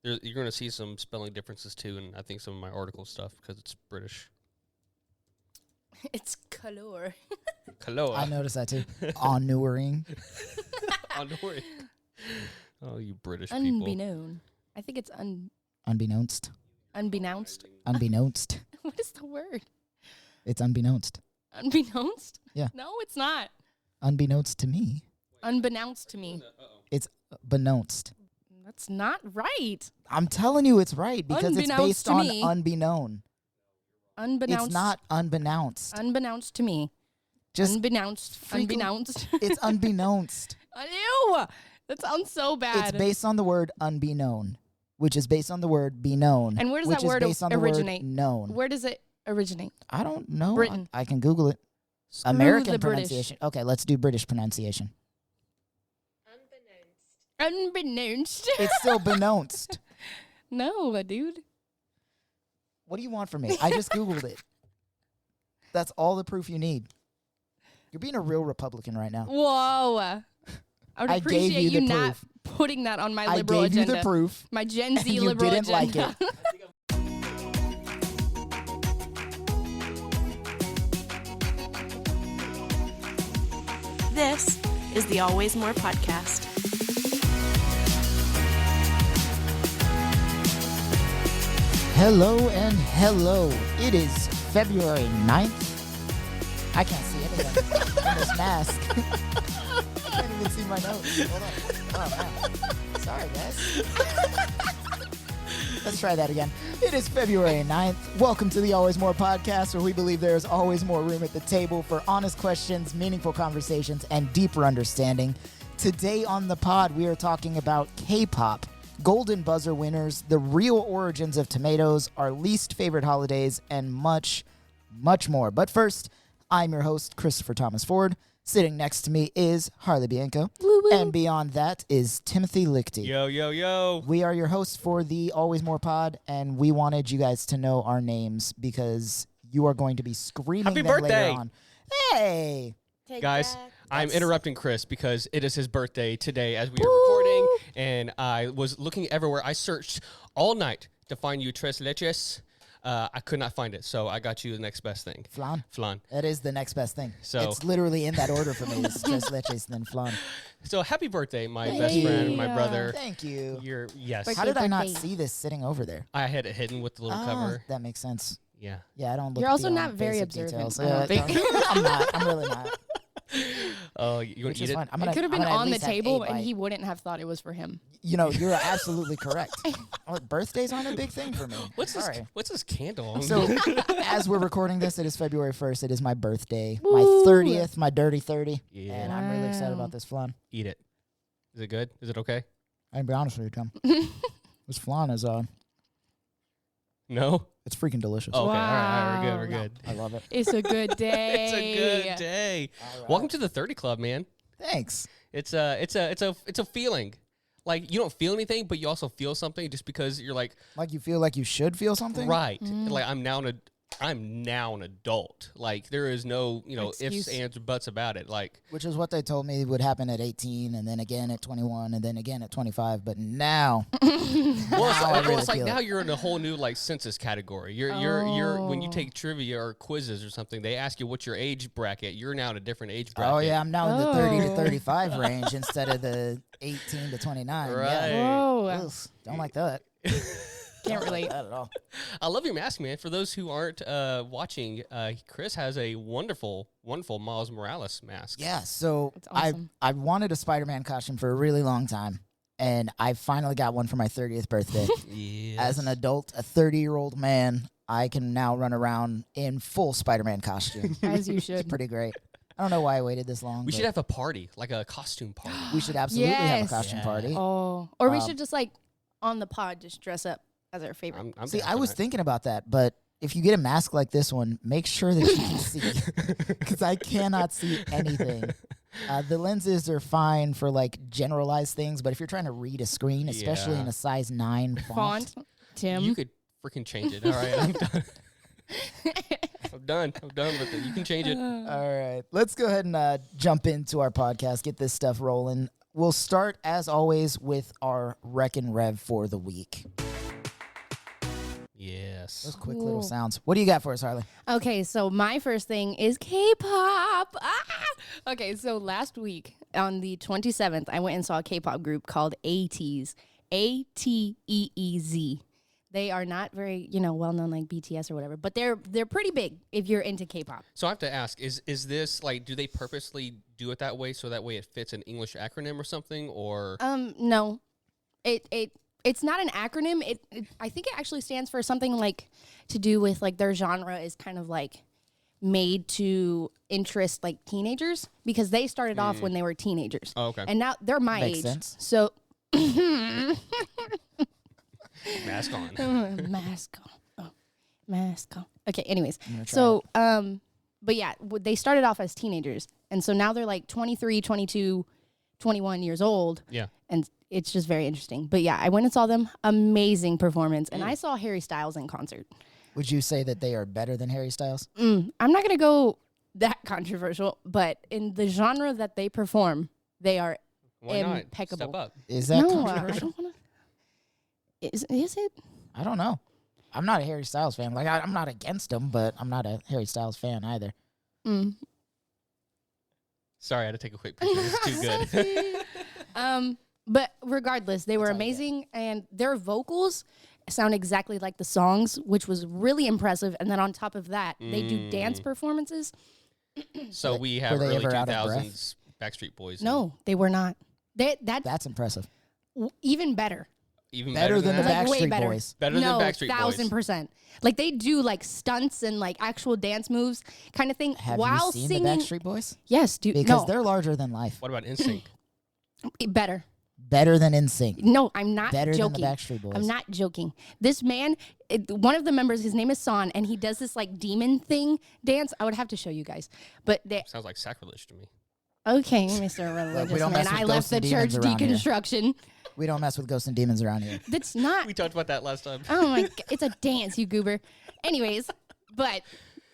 You're going to see some spelling differences too, and I think some of my article stuff because it's British. It's color. Kaloa. I noticed that too. Honoring. Honoring. Oh, you British people. Unbeknown. I think it's Unbeknownst. unbeknownst. Unbeknownst. What is the word? It's unbeknownst. Unbeknownst? Yeah. No, it's not. Unbeknownst to me. Unbeknownst to me. It's beknownst. That's not right. I'm telling you it's right because it's Unbeknownst based to on me. unbeknown. Unbeknownst. It's not unbeknownst. Unbeknownst to me. Just Unbeknownst. Unbeknownst. it's unbeknownst. Ew. That sounds so bad. It's based on the word unbeknown, which is based on the word be known. And where does which that word is based on originate? The word known. Where does it originate? I don't know. Britain. I can Google it. Screw American the British. pronunciation. Okay, let's do British pronunciation. Unbeknownst. It's still beknownst. No, dude. What do you want from me? I just Googled it. That's all the proof you need. You're being a real Republican right now. Whoa. I would I appreciate gave you the not proof. putting that on my I liberal gave agenda. you the proof. My Gen Z and you liberal didn't like agenda. it. This is the Always More podcast. Hello and hello. It is February 9th. I can't see anything in this mask. I can't even see my nose. Hold on. Oh, man. Sorry, guys. Let's try that again. It is February 9th. Welcome to the Always More podcast, where we believe there is always more room at the table for honest questions, meaningful conversations, and deeper understanding. Today on the pod, we are talking about K-pop, Golden Buzzer winners, the real origins of tomatoes, our least favorite holidays, and much, much more. But first, I'm your host, Christopher Thomas Ford. Sitting next to me is Harley Bianco. Woo-woo. And beyond that is Timothy Lichty. Yo, yo, yo. We are your hosts for the Always More pod, and we wanted you guys to know our names because you are going to be screaming Happy them birthday. later on. Hey! Guys, I'm That's- interrupting Chris because it is his birthday today as we are recording, and I was looking everywhere. I searched all night to find you tres leches. I could not find it, so I got you the next best thing. Flan. Flan. That is the next best thing. So- it's literally in that order for me. It's tres leches and then flan. So happy birthday, my Thank best you. friend, my brother. Thank you. Yes. Birthday. How did I not birthday. see this sitting over there? I had it hidden with the little cover. That makes sense. Yeah. Yeah, I don't look You're also beyond not very basic observant, details. I don't think. I'm not. I'm really not. Oh, you want Which to is eat it? fine. I'm It gonna, could have I'm been gonna at on the least have table, a and bite. he wouldn't have thought it was for him. You know, you're absolutely correct. Birthdays aren't a big thing for me. What's this? Sorry. What's this candle? So, as we're recording this, it is February 1st. It is my birthday, my Woo. 30th, my dirty 30. Yeah. And I'm really excited Wow. about this flan. Eat it. Is it good? Is it okay? I'm gonna be honest with you, Tom. This flan is No. it's freaking delicious. Oh, okay. All right. We're good. We're Wow. good. I love it. It's a good day. It's a good day. All right. Welcome to the 30 Club, man. Thanks. It's a feeling. Like you don't feel anything, but you also feel something just because you're like, Like you feel like you should feel something. right. Like I'm now an adult. Like there is no, Excuse. ifs, ands, or buts about it. Like Which is what they told me would happen at 18, and then again at 21, and then again at 25. But now, well, it's, Now I really it's like feel now it. you're in a whole new like census category. You're when you take trivia or quizzes or something, they ask you what's your age bracket. You're now in a different age bracket. oh yeah, I'm now in the 30 to Oh. 35 range instead of the 18 to 29. Right. Yeah. Whoa. Ugh, don't like that. Can't Don't like relate. that at all. I love your mask, man. For those who aren't watching, Chris has a wonderful, wonderful Miles Morales mask. Yeah, so That's awesome. I wanted a Spider-Man costume for a really long time, and I finally got one for my 30th birthday. Yes. As an adult, a 30-year-old man, I can now run around in full Spider-Man costume. As you It's should. pretty great. I don't know why I waited this long. we but should have a party, like a costume party. we should absolutely have a Yes. costume Yeah. party. Oh, or we Um, should just like on the pod just dress up as our favorite. I'm See, down I for was that. thinking about that, but if you get a mask like this one, make sure that you can see, because I cannot see anything. The lenses are fine for like generalized things, but if you're trying to read a screen, especially Yeah. in a size 9 font, Tim. You could freaking change it. All right, I'm done. I'm done with it. You can change it. All right, let's go ahead and jump into our podcast, get this stuff rolling. we'll start, as always, with our Rec and Rev for the week. Yes. Those quick little sounds. What do you got for us, Harley? Okay, so my first thing is K-pop. Okay, so last week on the 27th, I went and saw a K-pop group called ATEEZ. ATEEZ. They are not very, well-known like BTS or whatever, but they're pretty big if you're into K-pop. So I have to ask, is this like, do they purposely do it that way so that way it fits an English acronym or something, or? No. It's not an acronym. I think it actually stands for something like to do with like their genre is kind of like made to interest like teenagers because they started off when they were teenagers. Oh, okay. And now they're my Makes age. sense. So Mask on. mask on. Oh, mask on. Okay, anyways. So but yeah, they started off as teenagers. And so now they're like 23, 22, 21 years old. Yeah. And it's just very interesting. But yeah, I went and saw them. Amazing performance. And I saw Harry Styles in concert. Would you say that they are better than Harry Styles? I'm not going to go that controversial, but in the genre that they perform, they are Why not? impeccable. Step up. Is that No, I controversial? don't want to. Is it? I don't know. I'm not a Harry Styles fan. Like, I'm not against him, but I'm not a Harry Styles fan either. Sorry, I had to take a quick picture. It's too good. But regardless, they were amazing, and their vocals sound exactly like the songs, which was really impressive. And then on top of that, they do dance performances. So we have Were they early ever out of 2000s Backstreet Boys. No, they were not. That's impressive. Even better. Even Better than the that? Like, way Backstreet better. Boys. Better no, than Backstreet Boys. 1,000%. Like they do like stunts and like actual dance moves kind of thing Have while you seen singing. the Backstreet Boys? Yes, dude. Because No, they're larger than life. What about NSYNC? better. Better than NSYNC. No, I'm not Better joking. than the Backstreet Boys. I'm not joking. This man, one of the members, his name is Son, and he does this like demon thing dance. I would have to show you guys, but Sounds like sacrilege to me. okay, Mr. Religious don't man, mess with I left ghosts the and church demons around here. deconstruction. We don't mess with ghosts and demons around here. That's not. We talked about that last time. Oh my! It's a dance, you goober. Anyways, but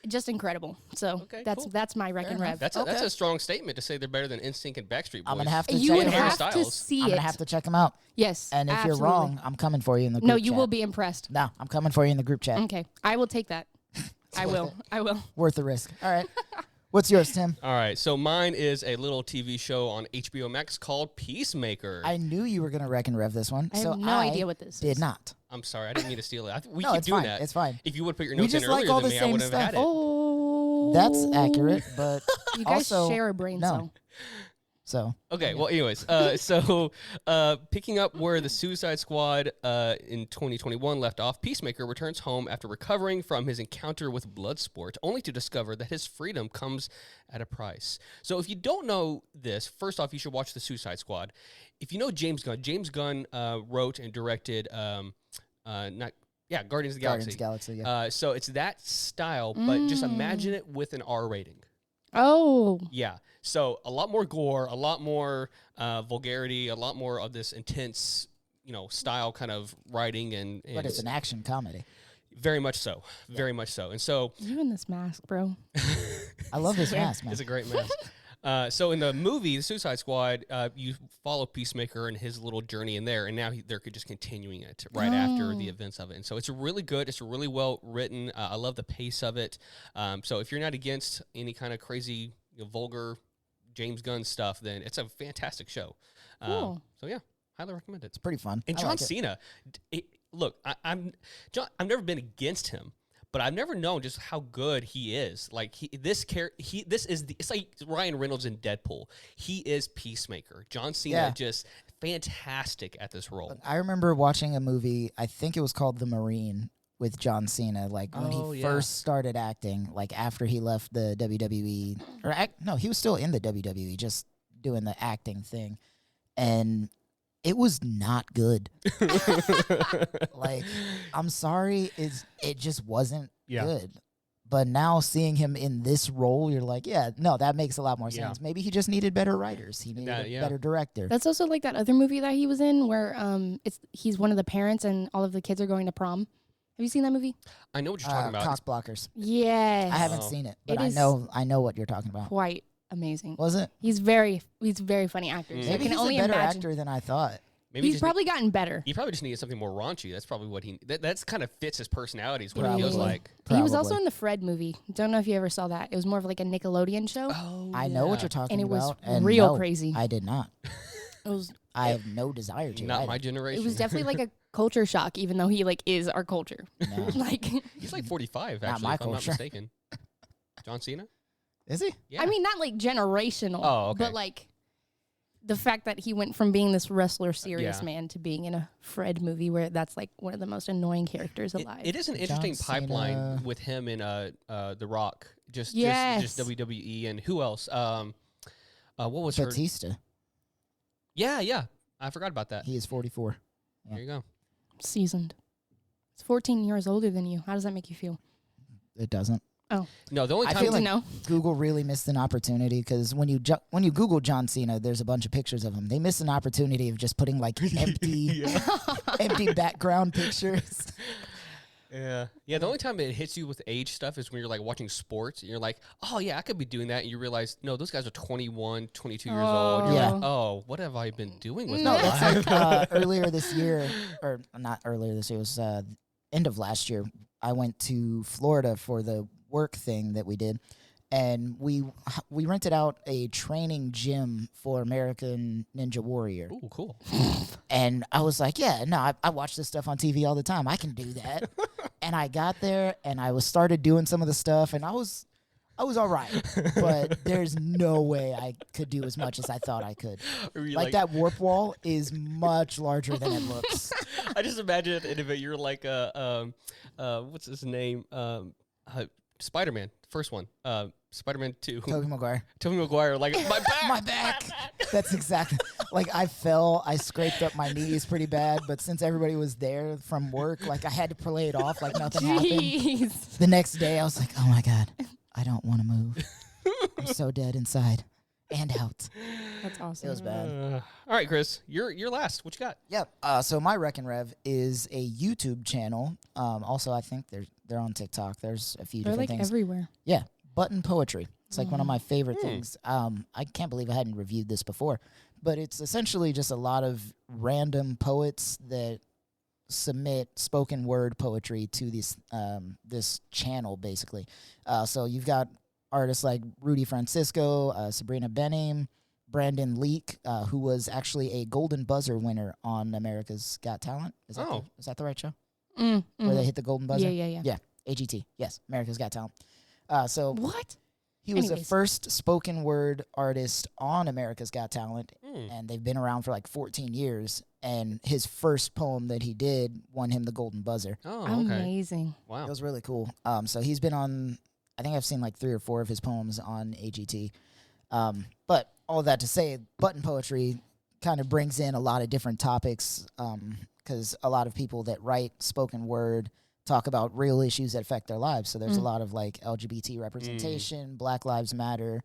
just incredible. So Okay, that's cool. that's my Wreck and Rev. That's a strong statement to say they're better than NSYNC and Backstreet Boys. I'm gonna have to You check would them Harry out. have to Styles. see I'm it. gonna have to check them out. Yes, And if absolutely. you're wrong, I'm coming for you in the group No, chat. you will be impressed. No, I'm coming for you in the group chat. Okay, I will take that. I will. I will. Worth the risk. All right. What's yours, Tim? All right, so mine is a little TV show on HBO Max called Peacemaker. I knew you were gonna Wreck and Rev this one. I have so no idea what this did is. not. I'm sorry, I didn't mean to steal it. We No, keep it's doing fine. that. It's fine. If you would put your We notes in just like earlier all than the me, I same wouldn't have had stuff. it. Oh, That's accurate, but You guys also, share a brain no. cell. So Okay, well, anyways, picking up where the Suicide Squad in 2021 left off, Peacemaker returns home after recovering from his encounter with Bloodsport, only to discover that his freedom comes at a price. So if you don't know this, first off, you should watch the Suicide Squad. If you know James Gunn wrote and directed Guardians of the Galaxy. Guardians of the Galaxy. Yeah. So it's that style, but just imagine it with an R rating. Oh, Yeah. So a lot more gore, a lot more vulgarity, a lot more of this intense, style kind of writing, and But it's an action comedy. very much so, very much so. And so you in this mask, bro. I love this mask, man. it's a great mask. So in the movie, The Suicide Squad, you follow Peacemaker and his little journey in there, and now they're just continuing it right after the events of it. And so it's really good. It's really well written. I love the pace of it. So if you're not against any kind of crazy, vulgar James Gunn stuff, then it's a fantastic show. Cool. So yeah, highly recommend it. It's pretty fun. And I John like it. Cena, look, I've never been against him, but I've never known just how good he is. Like it's like Ryan Reynolds in Deadpool. He is Peacemaker. John Cena just fantastic at this role. I remember watching a movie, I think it was called The Marine, with John Cena, like when he first started acting, like after he left the WWE, no, he was still in the WWE, just doing the acting thing, and it was not good. Like, I'm sorry, it just wasn't good. But now seeing him in this role, you're like, yeah, no, that makes a lot more sense. Maybe he just needed better writers. He needed a better director. That's also like that other movie that he was in where he's one of the parents and all of the kids are going to prom. Have you seen that movie? I know what you're talking about. Cock blockers. Yes. I haven't seen it, but It I is know what you're talking about. Quite amazing. Was it? He's a very funny actor. So I Maybe can he's only a better imagine. actor than I thought. Maybe He's just probably gotten better. he probably just needed something more raunchy. That's probably what that's kind of fits his personality. Is what Probably. it feels like. He was also Probably. in the Fred movie. Don't know if you ever saw that. It was more of like a Nickelodeon show. Oh, I know what you're talking And it was about. And real no, crazy. I did not. It was I have no desire to. Not either. my generation. it was definitely like a culture shock, even though he like is our culture. No. Like He's like 45, Not actually, my if I'm not culture. mistaken. John Cena? Is he? Yeah. I mean, not like generational. Oh, okay. But like the fact that he went from being this wrestler, serious Yeah. man, to being in a Fred movie where that's like one of the most annoying characters It- alive. it is an interesting Cena. pipeline with him and The Rock. Just Yes. WWE and who else? What was her? Batista. Yeah. I forgot about that. He is 44. There you go. Seasoned. It's 14 years older than you. How does that make you feel? It doesn't. No, the only I time feel Good like to know. Google really missed an opportunity because when you Google John Cena, there's a bunch of pictures of him. They missed an opportunity of just putting like empty background pictures. Yeah. The only time it hits you with age stuff is when you're like watching sports and you're like, oh yeah, I could be doing that. And you realize, no, those guys are 21, 22 years old. You're Yeah. like, oh, what have I been doing with No, my that's life? like earlier this year, or not earlier this year. It was end of last year. I went to Florida for the work thing that we did, and we rented out a training gym for American Ninja Warrior. Ooh, cool. And I was like, yeah, no, I watch this stuff on TV all the time. I can do that. And I got there and I started doing some of the stuff, and I was all right. But there's no way I could do as much as I thought I could. Are you Like that warp wall is much larger than it looks. I just imagine at the end of it, you're like, what's his name? Spider-Man, first one. Spider-Man 2. Tobey Maguire. Tobey Maguire, like, my back! My back. That's exactly. Like I fell. I scraped up my knees pretty bad. But since everybody was there from work, like I had to play it off like nothing happened. Jeez. The next day, I was like, oh my God, I don't want to move. I'm so dead inside and out. That's awesome. It was bad. All right, Chris, you're last. What you got? Yep. So my Wreck and Rev is a YouTube channel. Also, I think they're on TikTok. There's a few They're different like things. everywhere. Yeah, button poetry. It's like one of my favorite things. I can't believe I hadn't reviewed this before, but it's essentially just a lot of random poets that submit spoken word poetry to this channel, basically. So you've got artists like Rudy Francisco, Sabrina Benim, Brandon Leak, who was actually a Golden Buzzer winner on America's Got Talent. Is that the right show? Where they hit the Golden Buzzer? Yeah. AGT. Yes, America's Got Talent. So What? he was the Anyways. first spoken word artist on America's Got Talent, and they've been around for like 14 years. And his first poem that he did won him the Golden Buzzer. Oh, okay. Amazing. Wow. It was really cool. So he's been on, I think I've seen like 3 or 4 of his poems on AGT. But all that to say, button poetry kind of brings in a lot of different topics because a lot of people that write spoken word talk about real issues that affect their lives. So there's a lot of like LGBT representation, Black Lives Matter,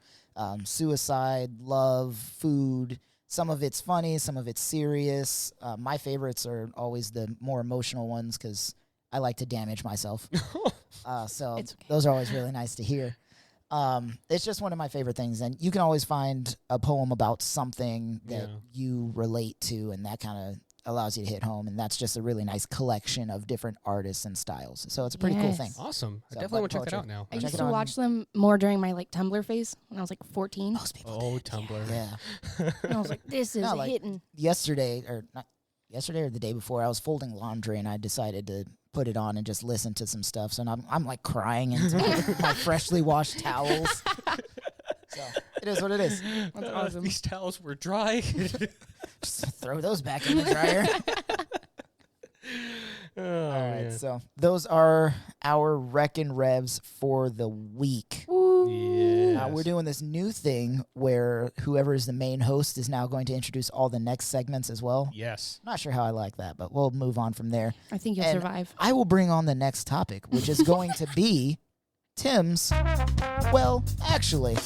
suicide, love, food. Some of it's funny, some of it's serious. My favorites are always the more emotional ones because I like to damage myself. So It's okay. those are always really nice to hear. It's just one of my favorite things. And you can always find a poem about something that you relate to, and that kind of allows you to hit home. And that's just a really nice collection of different artists and styles. So it's a pretty cool thing. Yes. Awesome. I So, definitely want to button check that out poetry. now. I Check used it to on- watch them more during my like Tumblr phase when I was like 14. Most people Oh, did. Tumblr. Yeah. And I was like, this is No, like- hitting. Yesterday or the day before, I was folding laundry and I decided to put it on and just listen to some stuff. So now I'm like crying into my freshly washed towels. So it is what it is. That's awesome. These towels were dry. Just throw those back in the dryer. Oh, All right, man. so those are our Wreck and Revs for the week. Yes. We're doing this new thing where whoever is the main host is now going to introduce all the next segments as well. Yes. I'm not sure how I like that, but we'll move on from there. I think you'll And survive. I will bring on the next topic, which is going to be Tim's. Well, actually,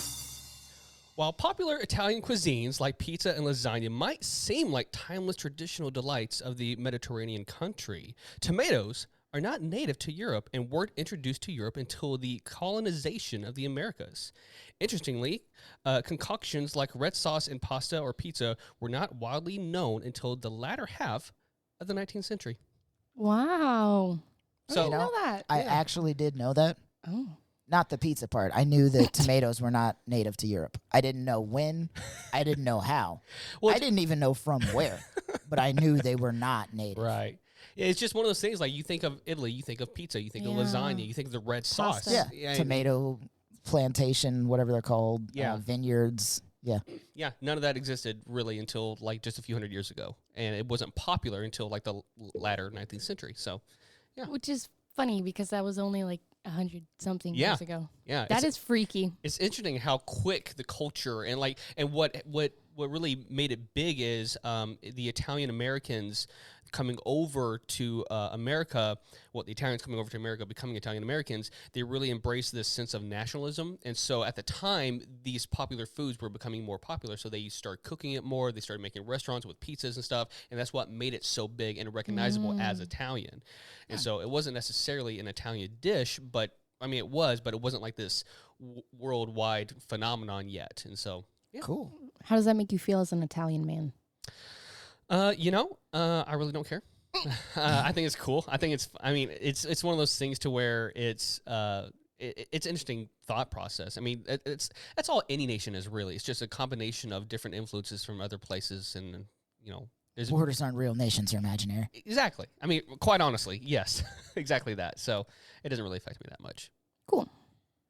While popular Italian cuisines like pizza and lasagna might seem like timeless traditional delights of the Mediterranean country, tomatoes are not native to Europe and weren't introduced to Europe until the colonization of the Americas. Interestingly, concoctions like red sauce in pasta or pizza were not widely known until the latter half of the 19th century. Wow. I So- didn't know that. I actually did know that. Oh. Not the pizza part. I knew that tomatoes were not native to Europe. I didn't know when. I didn't know how. Well, I didn't even know from where. But I knew they were not native. Right. It's just one of those things, like you think of Italy, you think of pizza, you think of Yeah. lasagna, you think of the red sauce. Pasta. Yeah. Tomato plantation, whatever they're called. Yeah. Vineyards. Yeah. Yeah, none of that existed really until like just a few hundred years ago. And it wasn't popular until like the latter 19th century. So, yeah. Which is funny because that was only like 100-something Yeah. years ago. Yeah. That is freaky. It's interesting how quick the culture and what really made it big is the Italian Americans coming over to America. Well, the Italians coming over to America, becoming Italian Americans, they really embraced this sense of nationalism. And so at the time, these popular foods were becoming more popular. So they started cooking it more. They started making restaurants with pizzas and stuff. And that's what made it so big and recognizable as Italian. And so it wasn't necessarily an Italian dish, but I mean, it was, but it wasn't like this worldwide phenomenon yet. And so, yeah. Cool. How does that make you feel as an Italian man? I really don't care. I think it's cool. It's one of those things to where it's an interesting thought process. I mean, that's all any nation is really. It's just a combination of different influences from other places, and there's Borders aren't real nations, they're imaginary. exactly. I mean, quite honestly, yes, exactly that. So it doesn't really affect me that much. Cool.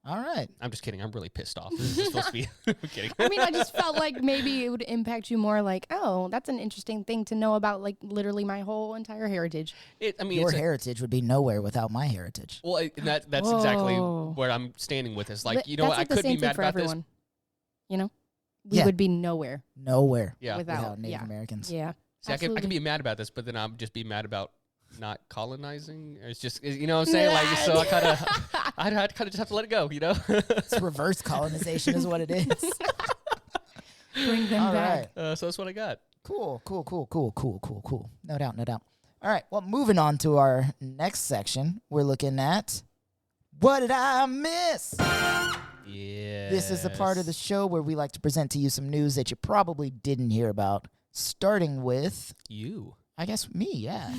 All right. I'm just kidding. I'm really pissed off. This is just supposed to be. I'm kidding. I mean, I just felt like maybe it would impact you more like, oh, that's an interesting thing to know about, like, literally my whole entire heritage. Your heritage would be nowhere without my heritage. Well, that's exactly Whoa. where I'm standing with this. Like, But you know what? I that's like the couldn't same be thing mad for about everyone. You know? We Yeah. would be nowhere Nowhere this. Yeah. without Native Americans. Yeah. See, I can absolutely. be mad about this, but then I'll just be mad about not colonizing. It's just, you know what I'm saying? Like, so I kind of just have to let it go, you know? It's reverse colonization is what it is. Bring them All back. right. So that's what I got. Cool. No doubt. All right. Well, moving on to our next section, we're looking at What Did I Miss? Yeah. This is the part of the show where we like to present to you some news that you probably didn't hear about, starting with, You. I guess, me, yeah.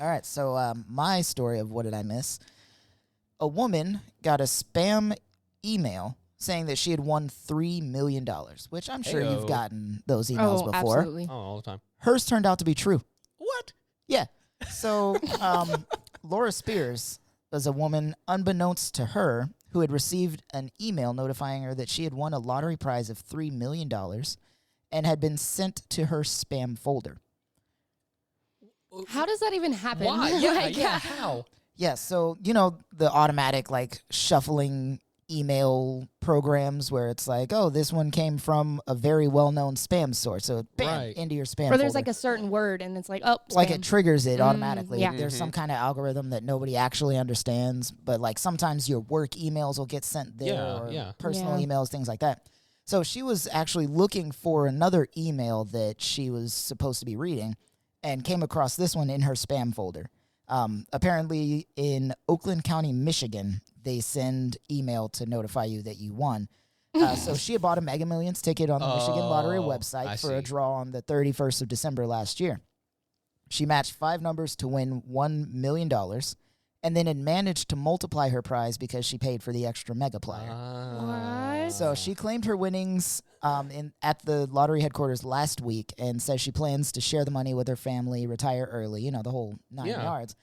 All right, so my story of What Did I Miss? A woman got a spam email saying that she had won $3 million, which I'm sure Heyo. you've gotten those emails Oh, before. absolutely. Oh, all the time. Hers turned out to be true. What? Yeah. So Laura Spears was a woman, unbeknownst to her, who had received an email notifying her that she had won a lottery prize of $3 million and had been sent to her spam folder. How does that even happen? Why? Yeah, Like, yeah. How? Yeah, so, you know, the automatic, like, shuffling email programs where it's like, oh, this one came from a very well-known spam source. So, bam, Right. into your spam Or there's folder. like a certain word and it's like, oh, Like it spam. triggers it automatically. yeah. There's some kind of algorithm that nobody actually understands, but like sometimes your work emails will get sent there Yeah, or yeah. personal Yeah. emails, things like that. So she was actually looking for another email that she was supposed to be reading and came across this one in her spam folder. Apparently in Oakland County, Michigan, they send email to notify you that you won. So she had bought a Mega Millions ticket on the Michigan Lottery I website for a see. draw on the 31st of December last year. She matched 5 numbers to win $1 million and then had managed to multiply her prize because she paid for the extra Megaplier. What? So she claimed her winnings at the lottery headquarters last week and says she plans to share the money with her family, retire early, you know, the whole 9 Yeah. yards.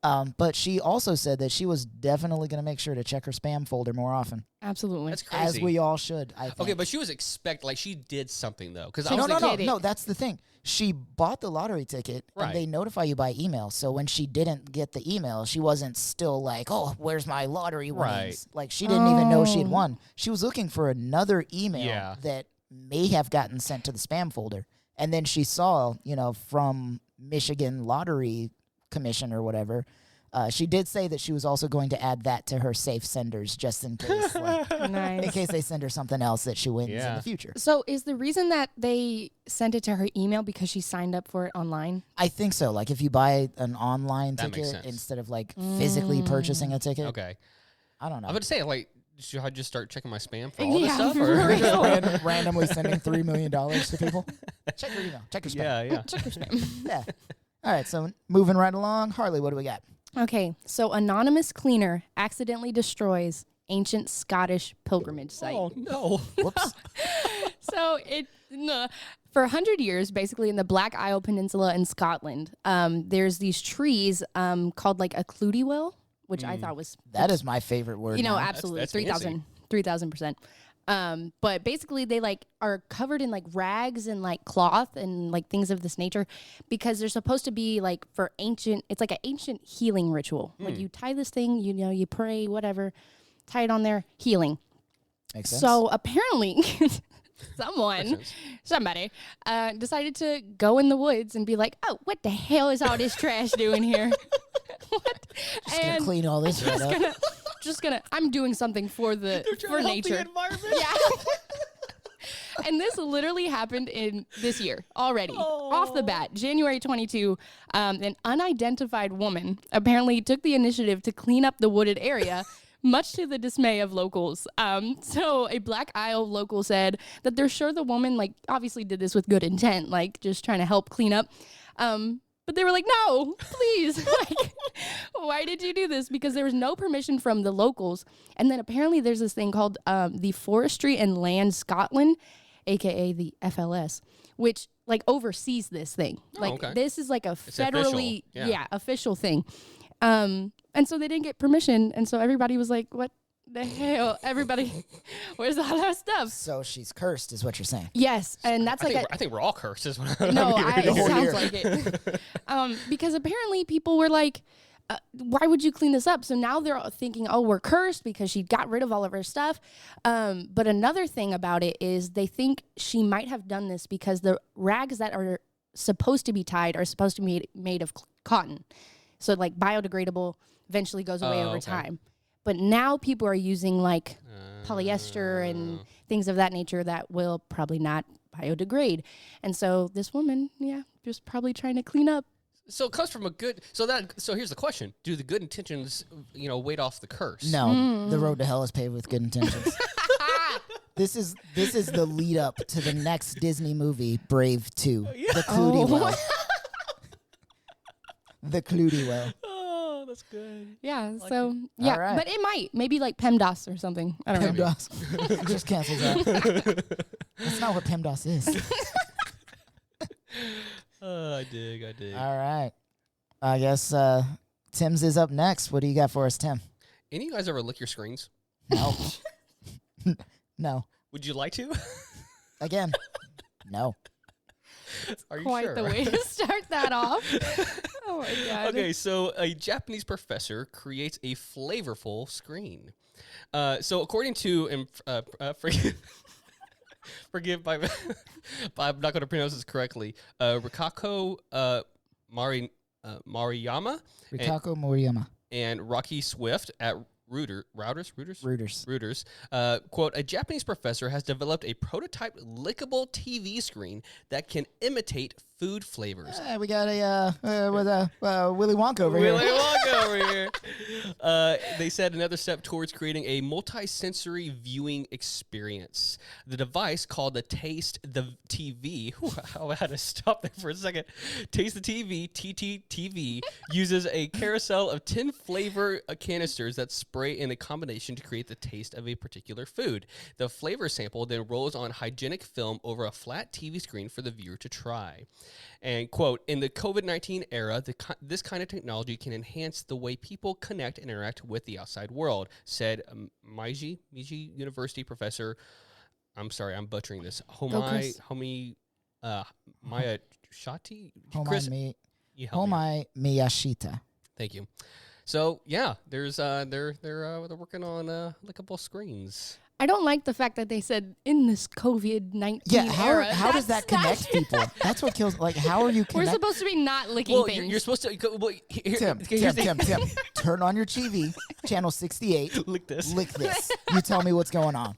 But she also said that she was definitely going to make sure to check her spam folder more often, Absolutely. That's crazy. as we all should, I think. Okay, but she was she did something though, because I She was No, thinking, no, that's the thing. She bought the lottery ticket, Right. and they notify you by email. So when she didn't get the email, she wasn't still like, oh, where's my lottery winnings? Like, she didn't even know she had Oh. won. She was looking for another email Yeah. that may have gotten sent to the spam folder. And then she saw, you know, from Michigan Lottery Commission or whatever, She did say that she was also going to add that to her safe senders just in case, in Nice. case they send her something else that she wins in Yeah. the future. So is the reason that they sent it to her email because she signed up for it online? I think so. Like if you buy an online That makes ticket sense. instead of like physically purchasing a ticket. Okay. I don't know. I would say, like, should I just start checking my spam for all this Yeah. stuff? We're Or? just randomly sending $3 million to people. Check your email. Check your spam. Yeah. Check your spam. Yeah. All right. So moving right along, Harley, what do we got? Okay, so anonymous cleaner accidentally destroys ancient Scottish pilgrimage site. Oh, no. Whoops. So for 100 years, basically in the Black Isle Peninsula in Scotland, there's these trees called like a clutiewell, which I thought was That is my favorite word. you know, now. absolutely That's 3,000%. But basically they like are covered in like rags and like cloth and like things of this nature because they're supposed to be like for ancient, it's like an ancient healing ritual. Like you tie this thing, you know, you pray, whatever, tie it on there, healing. Makes sense. So apparently sense. somebody decided to go in the woods and be like, oh, what the hell is all this trash doing here? What? just gonna clean all this right up. I'm doing something for nature. Yeah. And this literally happened in this year already. Off the bat, January 22, an unidentified woman apparently took the initiative to clean up the wooded area, much to the dismay of locals. So a Black Isle local said that they're sure the woman, like, obviously did this with good intent, like, just trying to help clean up. But they were like, no, please. Like, why did you do this? Because there was no permission from the locals. And then apparently there's this thing called the Forestry and Land Scotland, a.k.a. the FLS, which, like, oversees this thing. Like, okay. this is, like, a federally, official. official thing. And so they didn't get permission. And so everybody was like, what the hell? Everybody, where's all our stuff? So she's cursed, is what you're saying. Yes. And that's like I think we're all cursed. Is what I'm no, hearing. it sounds year. like it. Because apparently people were like, why would you clean this up? So now they're all thinking, oh, we're cursed because she got rid of all of her stuff. But another thing about it is they think she might have done this because the rags that are supposed to be tied are supposed to be made of cotton. So like biodegradable eventually goes away over time. But now people are using like polyester and things of that nature that will probably not biodegrade. And so this woman, just probably trying to clean up. So it comes from a good. So here's the question: do the good intentions, weight off the curse? No, the road to hell is paved with good intentions. This is the lead up to the next Disney movie, Brave 2, The Clutie Well. The Clutie Well. Oh, that's good. Yeah. All Yeah, right. but it might maybe like PEMDAS or something. I don't know. PEMDAS. Just cancels that. That's not what PEMDAS is. I dig. All right. I guess Tim's is up next. What do you got for us, Tim? Any of you guys ever lick your screens? No. No. Would you like to? Again, no. Are you Quite sure? the way to start that off. Oh my god. Okay, so a Japanese professor creates a flavorful screen. So according to, forgive my, I'm not going to pronounce this correctly. Rikako Mariyama Rikako Moriyama. and Rocky Swift at Reuters. Quote, a Japanese professor has developed a prototype lickable TV screen that can imitate food flavors. We got a Willy Wonka over Willy here. Wonka over here. They said another step towards creating a multi-sensory viewing experience. The device called the Taste the TV. I had to stop there for a second. Taste the TV, TTTV, uses a carousel of 10 flavor canisters that spray in a combination to create the taste of a particular food. The flavor sample then rolls on hygienic film over a flat TV screen for the viewer to try. And quote, in the COVID-19 era, this kind of technology can enhance the way people connect and interact with the outside world, said Meiji University professor, I'm sorry, I'm butchering this, Miyashita? Chris, you help me. Homai Miyashita. Thank you. So yeah, there's they're working on lickable screens. I don't like the fact that they said in this COVID-19 Yeah, era. how does that connect people? That's what kills. Like, how are you We're connecting? supposed to be not licking Well, things. you're supposed to. Well, Tim, turn on your TV, channel 68. Lick this. Lick this. You tell me what's going on.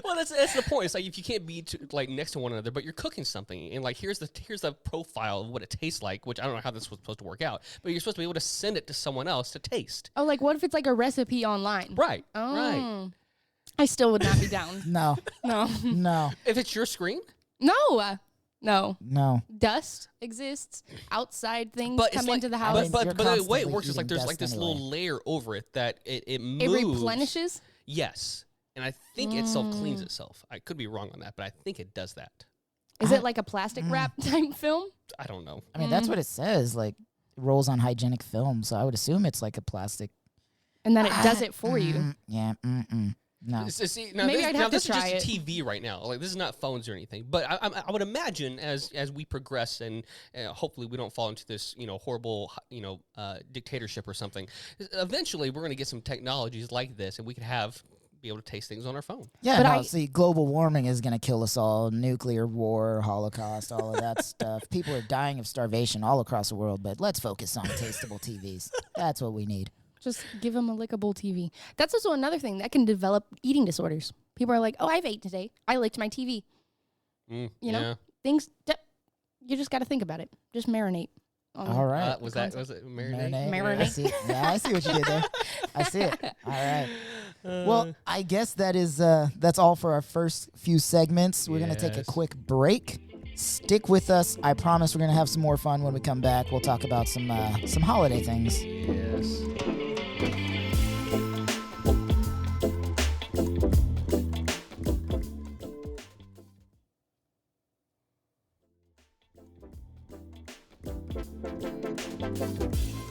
Well, that's the point. It's like if you can't be like next to one another, but you're cooking something, and like here's the profile of what it tastes like, which I don't know how this was supposed to work out, but you're supposed to be able to send it to someone else to taste. Oh, like what if it's like a recipe online? Right. Oh. Right. I still would not be down. No, No. no, If it's your screen, No. No. no. Dust exists. Outside things but come it's like, into the house. mean, you're but the way it constantly works is like eating there's like dust this anyway. little layer over it that it moves. It replenishes. Yes, and I think it self cleans itself. I could be wrong on that, but I think it does that. Is it like a plastic wrap type film? I don't know. I mean, that's what it says. Like, it rolls on hygienic film, so I would assume it's like a plastic. And then it does it for you. Yeah. No. So see, now Maybe this, I'd now have to this try is just it. TV right now. Like this is not phones or anything. But I would imagine as we progress and hopefully we don't fall into this horrible dictatorship or something. Eventually, we're going to get some technologies like this, and we could be able to taste things on our phone. Yeah, But no, see, global warming is going to kill us all. Nuclear war, Holocaust, all of that stuff. People are dying of starvation all across the world, but let's focus on tastable TVs. That's what we need. Just give them a lickable TV. That's also another thing that can develop eating disorders. People are like, "Oh, I've ate today. I licked my TV." You know, Yeah. things. You just got to think about it. Just marinate. on All right. Was it marinade? Marinade. I see. Yeah, I see what you did there. I see it. All right. Well, I guess that's all for our first few segments. We're gonna take a Yes. quick break. Stick with us. I promise we're gonna have some more fun when we come back. We'll talk about some holiday things. Yes.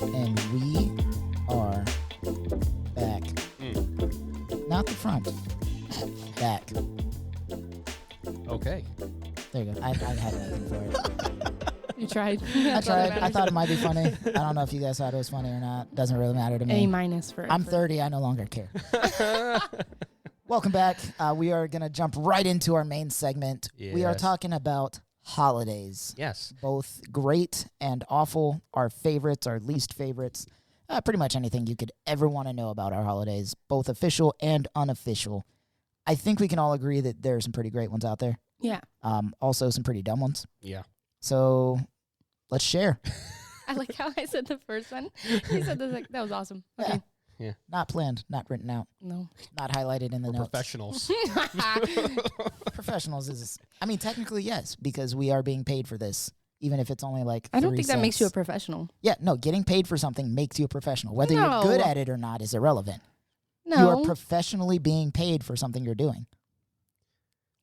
And we are back. Not the front. Back. Okay. There you go. I had nothing for it. You tried. I tried. I thought it might be funny. I don't know if you guys thought it was funny or not. Doesn't really matter to me. A minus for. I'm 30. I no longer care. Welcome back. We are going to jump right into our main segment. We are Yes. talking about holidays. Yes. Both great and awful, our favorites, our least favorites, pretty much anything you could ever want to know about our holidays, both official and unofficial. I think we can all agree that there are some pretty great ones out there. Yeah. Also some pretty dumb ones. Yeah. So let's share. I like how I said the first one. You said this like that was awesome. Okay. Not planned, not written out, No. not highlighted in the We're notes. professionals. Professionals is, I mean, technically yes, because we are being paid for this, even if it's only like I don't 3 think that makes you a cents. professional. Yeah, no, getting paid for something makes you a professional. Whether you're No. good at it or not is irrelevant. No. You are professionally being paid for something you're doing.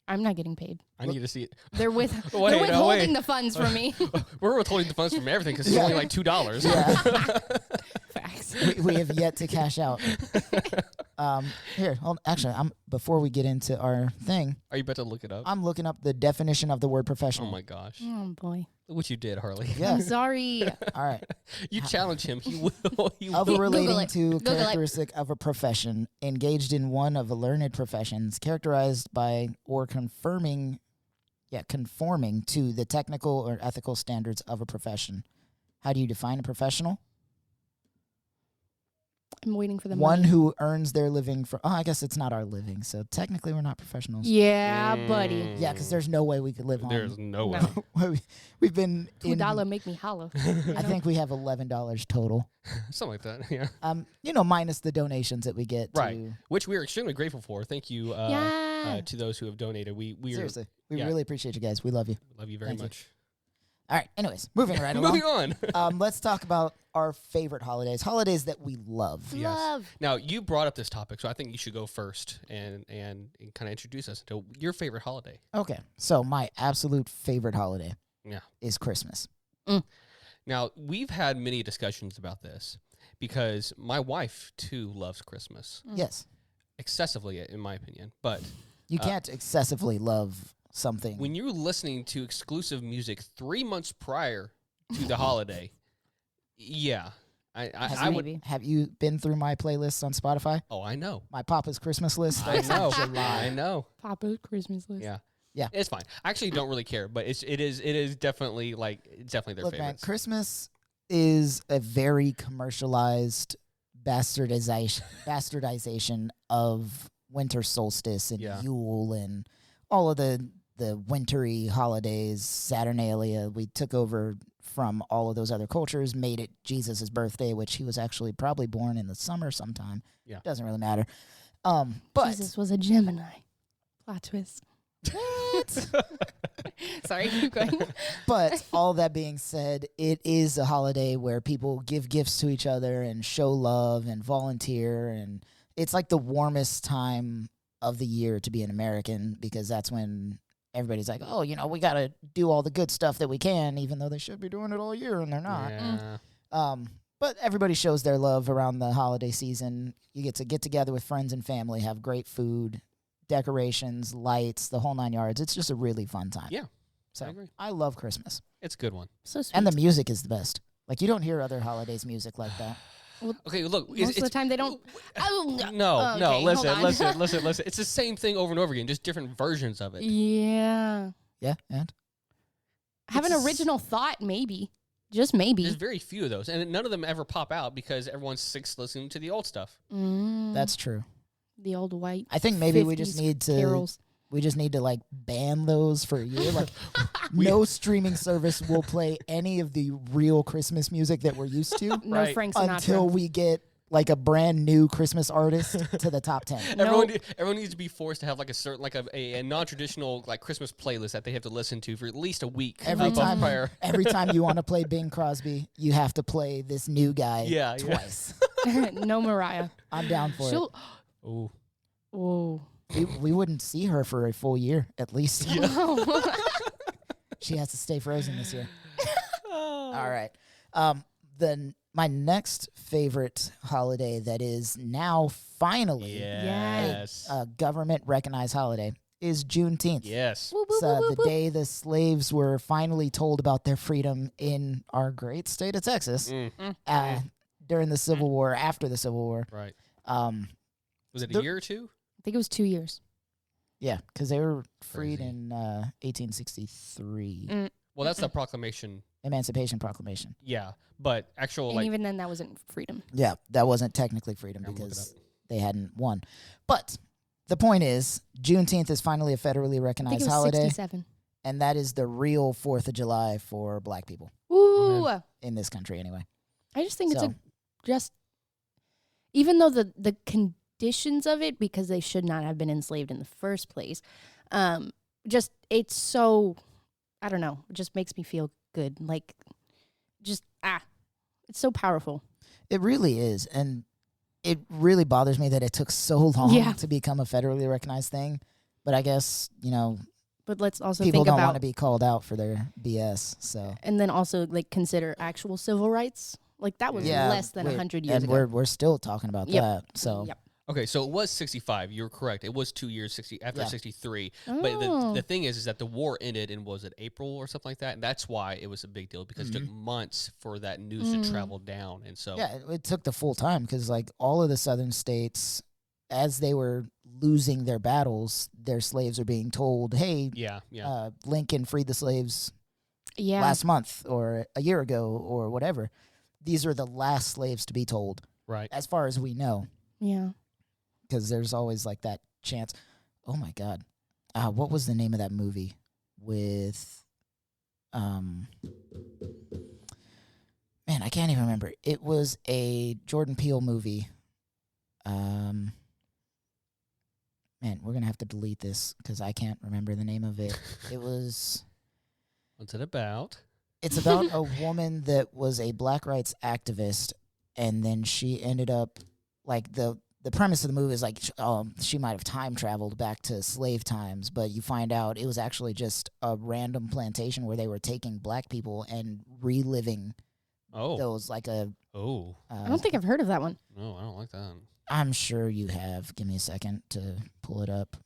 I'm not getting paid. I need to see it. They're Wait, they're no, withholding wait. the funds from me. We're withholding the funds from everything because it's only like $2. Yeah, Facts. we have yet to cash out. Here, actually, before we get into our thing, Are you about to look it up? I'm looking up the definition of the word Oh professional. my gosh. Oh boy. Look what you did, Harley. Yeah. I'm sorry. All right. You challenge him. He will. He Of will. a relating it. to Google it. characteristic of a profession engaged in one of a learned professions characterized by or conforming to the technical or ethical standards of a profession. How do you define a professional? I'm waiting for the One money. who earns their living for. Oh, I guess it's not our living, so technically we're not professionals. Yeah, buddy. Yeah, because there's no way we could live There's on. no way. No. We've been in. $2 make me holla. I think we have $11 total. Something like that. Yeah. Minus the donations that we get. Right. To, Which we are extremely grateful for. Thank you Yeah. to those who have donated. We seriously, we yeah. really appreciate you guys. We love you. love you very Thank you. much. All right. Anyways, moving right along. Moving on. Let's talk about our favorite holidays. Holidays that we love. Yes. Love. Now you brought up this topic, so I think you should go first and kind of introduce us to your favorite holiday. Okay. So my absolute favorite holiday Yeah. is Christmas. Now we've had many discussions about this because my wife too loves Christmas Yes. excessively, in my opinion. But You can't excessively love something. when you're listening to exclusive music 3 months prior to the holiday, yeah, Have you been through my playlists on Spotify? Oh, I know. My Papa's Christmas list. I know. July. I know. Papa's Christmas list. Yeah. Yeah. It's fine. I actually don't really care, but it is definitely it's definitely their Look, man, favorites. Christmas is a very commercialized bastardization of winter solstice and Yule and all of the wintry holidays, Saturnalia. We took over from all of those other cultures, made it Jesus' birthday, which he was actually probably born in the summer sometime. Yeah. Doesn't really matter. But Jesus was a Gemini. Plot twist. Sorry, keep going. But all that being said, it is a holiday where people give gifts to each other and show love and volunteer. And it's like the warmest time of the year to be an American because that's when everybody's like, oh, we got to do all the good stuff that we can, even though they should be doing it all year and they're not. Yeah. But everybody shows their love around the holiday season. You get to get together with friends and family, have great food, decorations, lights, the whole 9 yards. It's just a really fun time. Yeah. So I agree. I love Christmas. It's a good one. So sweet. And the music is the best. Like, you don't hear other holidays music like that. Okay, look. Most of the time they don't. Oh, No, okay, no. hold Listen. on. It's the same thing over and over again, just different versions of it. Yeah. Yeah, and? Have an It's- original thought, maybe. Just maybe. There's very few of those, and none of them ever pop out because everyone's sick listening to the old stuff. That's true. The old white. I think maybe we 50s just need to carols. like ban those for a year. Like no streaming service will play any of the real Christmas music that we're used to No Right. Frank Sinatra. until we get like a brand new Christmas artist to the top 10. Everyone needs to be forced to have like a certain a non-traditional like Christmas playlist that they have to listen to for at least a week. Every above time, prior. every time you want to play Bing Crosby, you have to play this new guy Yeah, yeah. twice. No Mariah. I'm down for She'll. Ooh. Oh. it. We wouldn't see her for a full year at least. She has to stay frozen this year. Oh. All right. Then my next favorite holiday that is now finally Yes. a government recognized holiday is Juneteenth. Yes. Woo, woo, It's woo, woo, the woo. day the slaves were finally told about their freedom in our great state of Texas during the Civil War, after the Civil War. Right. Um, Was it The- a year or two? I think it was 2 years. yeah, because they were freed Crazy. in 1863. Well, that's the proclamation. Emancipation Proclamation. Yeah, but actual And even then, that wasn't freedom. Yeah, that wasn't technically freedom I'm looking because they hadn't won. But the point is, Juneteenth is finally a federally I think recognized it was holiday, 67. and that is the real 4th of July for black people Ooh. in this country anyway. I just think it's So- even though the conditions of it, because they should not have been enslaved in the first place, it's so, I don't know, it just makes me feel good. Like, it's so powerful. It really is, and it really bothers me that it took so long Yeah. to become a federally recognized thing. But I guess, But let's also people think don't want about, to be called out for their BS. So and then also like consider actual civil rights. Like that was yeah, less than 100 years and ago. we're still talking about Yep. that. So Yep. Okay, so it was 65. You're correct. It was 2 years after Yeah. 63. Oh. But the thing is that the war ended in, was it April or something like that? And that's why it was a big deal because it took months for that news to travel down. And so yeah, it took the full time because like all of the southern states, as they were losing their battles, their slaves are being told, "Hey, yeah. Lincoln freed the slaves Yeah. last month or a year ago or whatever." These are the last slaves to be told, Right. as far as we know, Yeah. because there's always like that chance. Oh my God, what was the name of that movie with? Man, I can't even remember. It was a Jordan Peele movie. Man, we're gonna have to delete this because I can't remember the name of it. It was. What's it about? It's about a woman that was a black rights activist, and then she ended up like the premise of the movie is like she might have time traveled back to slave times, but you find out it was actually just a random plantation where they were taking black people and reliving Oh. those like a. Oh. I don't think I've heard of that one. No, I don't like that. I'm sure you have. Give me a second to pull it up.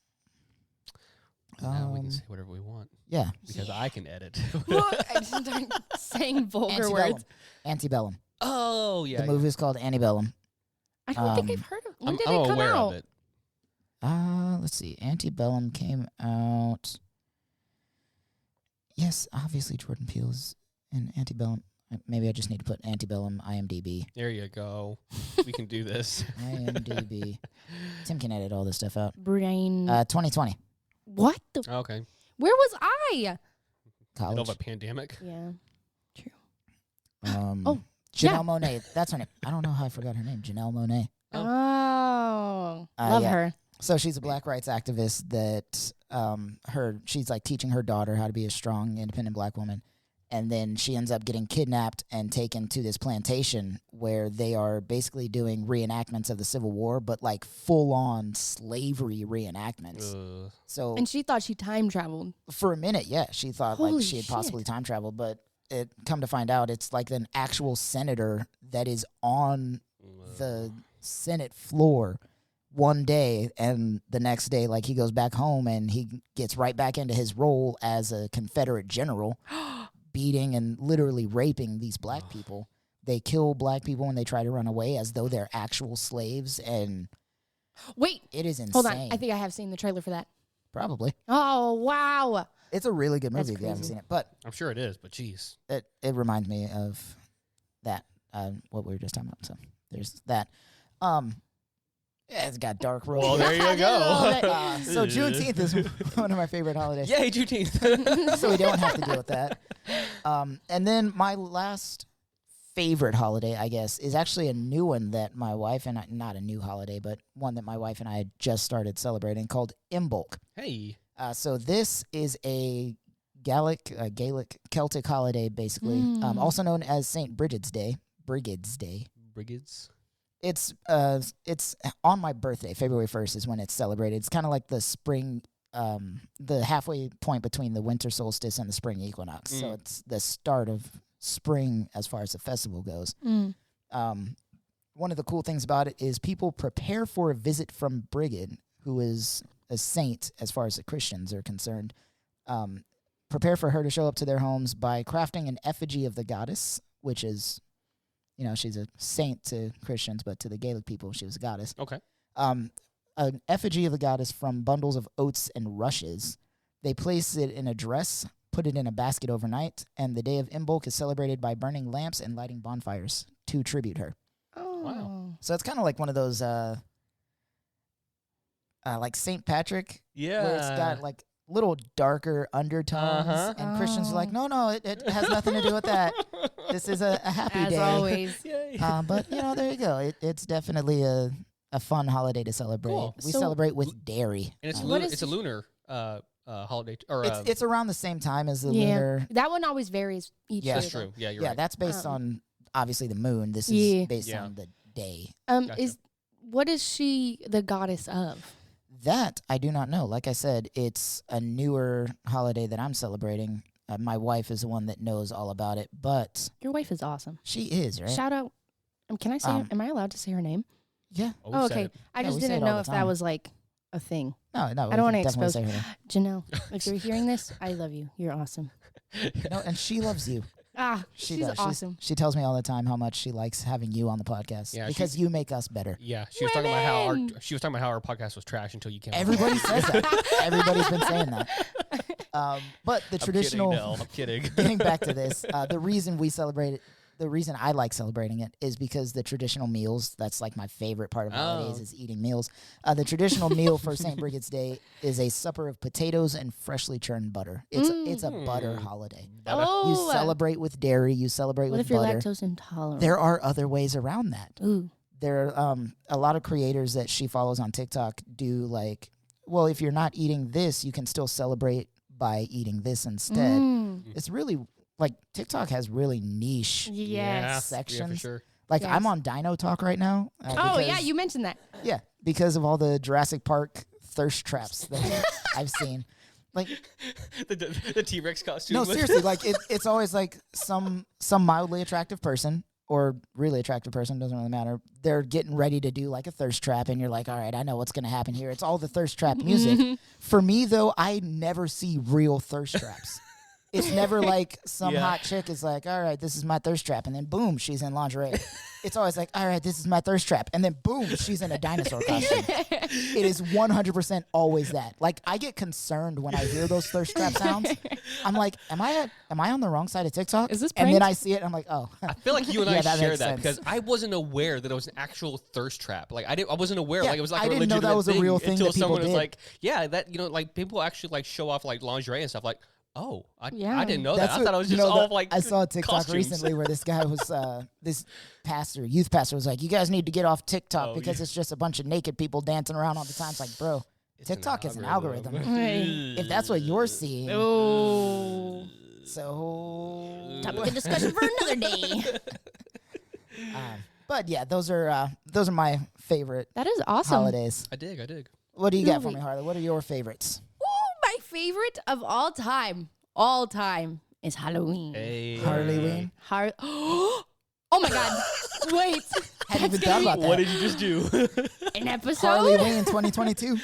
Now we can say whatever we want Yeah, because I can edit. I just started saying vulgar words. Antebellum. Oh yeah. The movie is called Antebellum. I don't think I've heard of. When did I'm it come aware out? of it. Let's see. Antebellum came out. Yes, obviously Jordan Peele's in Antebellum. Maybe I just need to put Antebellum IMDb. There you go. We can do this. IMDb. Tim can edit all this stuff out. Brain. 2020. What the? Okay. Where was I? Middle College. of a pandemic. Yeah. True. Janelle yeah. Monáe. That's her name. I don't know how I forgot her name. Janelle Monáe. Oh. Love yeah. her. So she's a black rights activist that she's like teaching her daughter how to be a strong, independent black woman. And then she ends up getting kidnapped and taken to this plantation where they are basically doing reenactments of the Civil War, but like full-on slavery reenactments. So, And she thought she time traveled. for a minute, yeah, she thought Holy like she had shit. possibly time traveled, but it come to find out it's like an actual senator that is on the Senate floor one day, and the next day, like, he goes back home and he gets right back into his role as a Confederate general, beating and literally raping these black people. They kill black people when they try to run away as though they're actual slaves, and Wait. it is insane. Hold on. I think I have seen the trailer for that. Probably. Oh, wow. It's a really good That's movie if you haven't crazy. seen it, but I'm sure it is, but geez. it reminds me of that, what we were just talking about. So there's that. Yeah, it's got dark road. Well, there you I go. love it. So Juneteenth is one of my favorite holidays. Yay, Juneteenth. So we don't have to deal with that. And then my last favorite holiday, I guess, is actually a new one that my wife and I, not a new holiday, but one that my wife and I had just started celebrating called Imbolc. Hey. So this is a Gaelic Celtic holiday, basically, also known as St. Brigid's Day. Brigades. It's on my birthday. February 1st is when it's celebrated. It's kind of like the spring, the halfway point between the winter solstice and the spring equinox. So it's the start of spring as far as the festival goes. One of the cool things about it is people prepare for a visit from Brigid, who is a saint as far as the Christians are concerned. Prepare for her to show up to their homes by crafting an effigy of the goddess, which is, you know, she's a saint to Christians, but to the Gaelic people, she was a goddess. Okay. An effigy of the goddess from bundles of oats and rushes. They place it in a dress, put it in a basket overnight, and the day of Imbolc is celebrated by burning lamps and lighting bonfires to tribute her. Oh. Wow. So it's kind of like one of those, like St. Patrick, Yeah. where it's got like little darker undertones, and Christians are like, no, it has nothing to do with that. This is a happy As day. always. Yay. But, you know, there you go. It's definitely a fun holiday to celebrate. Cool. We So- celebrate with dairy. And it's What is- it's a lunar holiday or It's around the same time as the Yeah. lunar. That one always varies each Yeah. year. that's true. Yeah, you're Yeah, right. that's based on obviously the moon. This Yeah. is based Yeah. on the day. Gotcha. What is she the goddess of? That I do not know. Like I said, it's a newer holiday that I'm celebrating. My wife is the one that knows all about it, but Your wife is awesome. she is, right? Shout out. Can I say? am I allowed to say her name? Yeah. we Oh, said okay. it. I Yeah, just we say didn't it all know the if that time. was like a thing. No. I don't we wanna can definitely expose- say her name. Janelle, if you're hearing this, I love you. You're awesome. No, and she loves you. She's does. awesome. She tells me all the time how much she likes having you on the podcast Yeah, because you make us better. Yeah, she was talking about how Women! our podcast was trash until you came. Everybody says that. Everybody's been saying that. But the traditional. I'm kidding. Getting back to this, the reason we celebrate it, the reason I like celebrating it is because the traditional meals, that's like my favorite part of holidays, is eating meals. The traditional meal for St. Brigid's Day is a supper of potatoes and freshly churned butter. It's a butter holiday. Oh, You celebrate with dairy, you celebrate what with if you're butter. lactose intolerant? There are other ways around that. Ooh. There are a lot of creators that she follows on TikTok do like, well, if you're not eating this, you can still celebrate by eating this instead. It's really like TikTok has really niche Yes. Yeah, sections. for sure. Like Yes. I'm on Dino Talk right now. Oh yeah, because- you mentioned that. yeah, because of all the Jurassic Park thirst traps that I've seen. Like the T-Rex costume. no, seriously, like it's always like some mildly attractive person or really attractive person, doesn't really matter. They're getting ready to do like a thirst trap, and you're like, all right, I know what's gonna happen here. It's all the thirst trap music. For me though, I never see real thirst traps. It's never like some Yeah. hot chick is like, all right, this is my thirst trap. And then boom, she's in lingerie. It's always like, all right, this is my thirst trap. And then boom, she's in a dinosaur costume. It is 100% always that. Like, I get concerned when I hear those thirst trap sounds. I'm like, am I on the wrong side of TikTok? Is this And then pranked? I see it, and I'm like, oh. I feel like you and Yeah, I that share makes that sense. because I wasn't aware that it was an actual thirst trap. Like I wasn't aware Yeah, like it was like I a didn't know legitimate that was a real thing until that people someone was did. like, yeah, that like people actually like show off like lingerie and stuff. Like, oh, I Yeah. didn't know that. I what- thought it was you just know, all like I saw a TikTok costumes. recently where this guy was this youth pastor was like, you guys need to get off TikTok Oh, because yeah. it's just a bunch of naked people dancing around all the time. It's like, bro, It's an TikTok is an algorithm. Right. If that's what you're seeing, Oh. so Topic of discussion for another day. but yeah, those are my favorite That is awesome. holidays. I dig. What do you got for Really? me, Harley? What are your favorites? Ooh, my favorite of all time, is Halloween. Hey. Harley-ween? Oh my God. Wait. Hadn't even That's thought gonna about be that. What did you just do? an episode? Harley-ween 2022.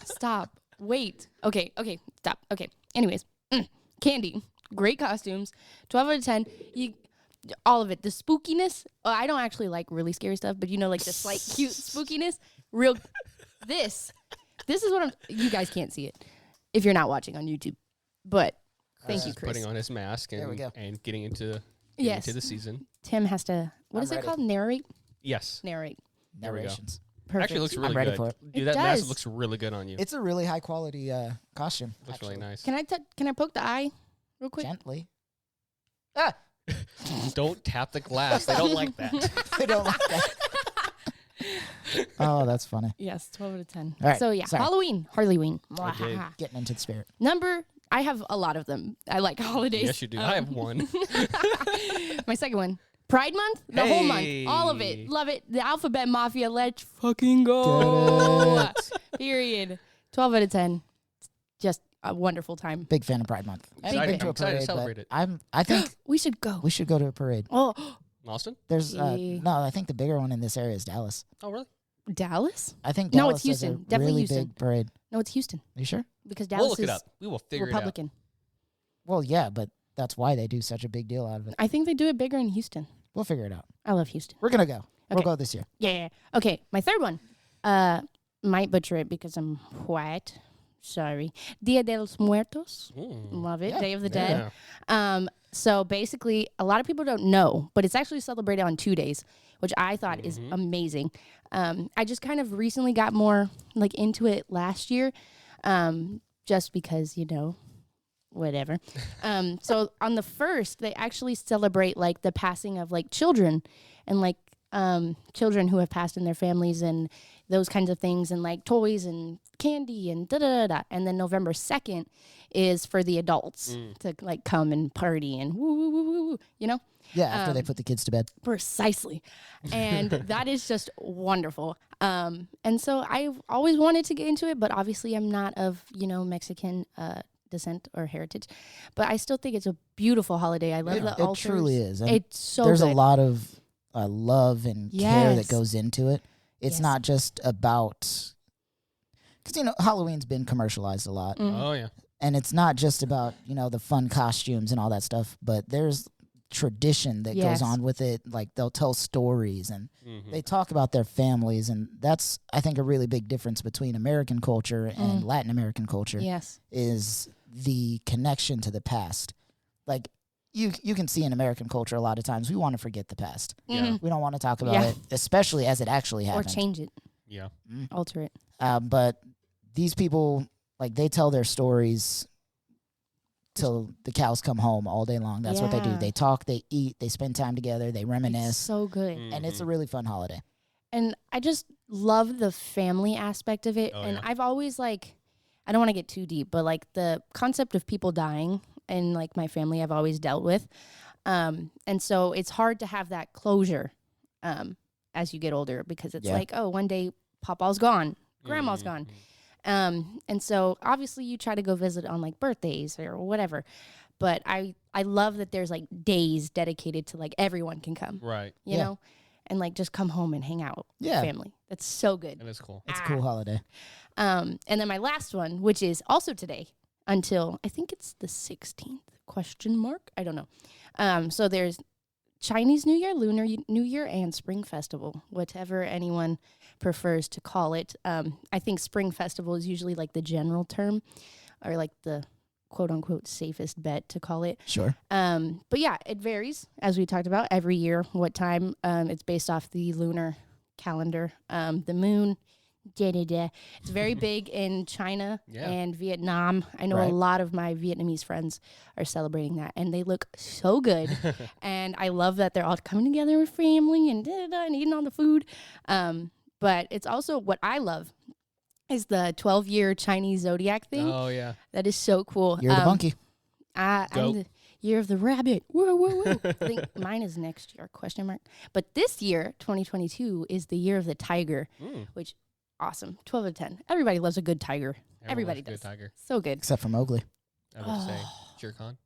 Stop. Wait. Okay. Stop. Okay. Anyways, Candy. Great costumes. 12 out of 10. All of it. The spookiness. I don't actually like really scary stuff, but like the slight cute spookiness. Real. This is what you guys can't see it if you're not watching on YouTube. But thank you, Chris. Putting on his mask There we and go. and getting into Yes. the season. Tim has to. What I'm is it ready. called? Narrate. Yes. Narrate. There we go. Narrations. Perfect. Actually, it looks really I'm ready good. for it. Dude, It that mask does. looks really good on you. It's a really high quality costume. looks really nice. Can I poke the eye real quick? Gently. Ah, Don't tap the glass. They don't like that. I don't like that. Oh, that's funny. Yes, 12 out of 10. All right, So yeah, sorry. Halloween. Okay. Getting into the spirit. I have a lot of them. I like holidays. Yes, you do. I have one. My second one. Pride Month, the whole month, all of Hey. it, love it. The Alphabet Mafia, let's fucking go. Period. 12 out of 10. Just a wonderful time. Big fan of Pride Month. I haven't Exciting. been to a I'm excited to parade, celebrate but it. I think We should go. we should go to a parade. Oh, Austin? There's Yeah. no, I think the bigger one in this area is Dallas. Oh, really? Dallas? I think No, Dallas it's has a Houston. Definitely really Houston. big parade. No, it's Houston Are you sure? because We'll Dallas look it is up. We will figure Republican. Well, yeah, but that's why they do such a big deal out of it. I think they do it bigger in Houston. We'll figure it out. I love Houston. We're gonna go. We'll Okay. go this year. Yeah. Okay, my third one. Might butcher it because I'm white. Sorry. Dia de los Muertos. it out. Love it. Yeah. Day of the Yeah. Dead. So basically, a lot of people don't know, but it's actually celebrated on 2 days, which I thought is amazing. I just kind of recently got more like into it last year, just because whatever. So on the first, they actually celebrate like the passing of like children, and like children who have passed in their families and those kinds of things, and like toys and candy and da da da da. And then November 2nd is for the adults to like come and party and woo woo woo woo woo, Yeah, after they put the kids to bed. Precisely. And that is just wonderful. And so I've always wanted to get into it, but obviously I'm not of, Mexican descent or heritage. But I still think it's a beautiful holiday. I love the It altars. truly is. And It's so there's good. a lot of love and care that Yes. goes into it. It's Yes. not just about, because Halloween's been commercialized a lot, Oh, yeah. and it's not just about the fun costumes and all that stuff, but there's tradition that Yes. goes on with it. Like they'll tell stories and Mhm. they talk about their families, and that's I think a really big difference between American culture and Latin American culture Yes. is the connection to the past. Like you can see in American culture a lot of times we want to forget the past. Yeah. We don't want to talk about Yeah. it, especially as it actually Or happened. change it. Yeah. Alter it. But these people, like, they tell their stories till the cows come home all day long. That's what they do. Yeah. They talk, they eat, they spend time together, they It's reminisce, so good. and it's a Mhm. really fun holiday. And I just love the family aspect of it. Oh, And yeah. I've always I don't want to get too deep, but like the concept of people dying and like my family I've always dealt with. And so it's hard to have that closure as you get older, because it's Yeah. like, oh, one day Papa's gone, Grandma's Mhm. gone. And so obviously you try to go visit on like birthdays or whatever. But I love that there's like days dedicated to like everyone can come, Right. you Yeah. know, and like just come home and hang out Yeah. with family. That's so good. That is cool. It's a cool holiday. And then my last one, which is also today until I think it's the 16th. Question mark? I don't know. So there's Chinese New Year, Lunar New Year, and Spring Festival, whatever anyone prefers to call it. I think Spring Festival is usually like the general term, or like the quote unquote safest bet to call it. Sure. But yeah, it varies, as we talked about, every year what time. It's based off the lunar calendar, the moon. It's very big in China and Vietnam. I know a lot of my Vietnamese friends are celebrating that, and they look so good. And I love that they're all coming together with family and and eating all the food. But it's also what I love is the 12-year Chinese zodiac thing. Oh, yeah. That is so cool. You're the monkey. I'm the year of the rabbit. Whoa, whoa, whoa. I think mine is next year, question mark. But this year, 2022, is the year of the tiger, which awesome. 12 out of 10. Everybody loves a good tiger. Everybody does. Good tiger. So good. Except for Mowgli. I would say Shere Khan.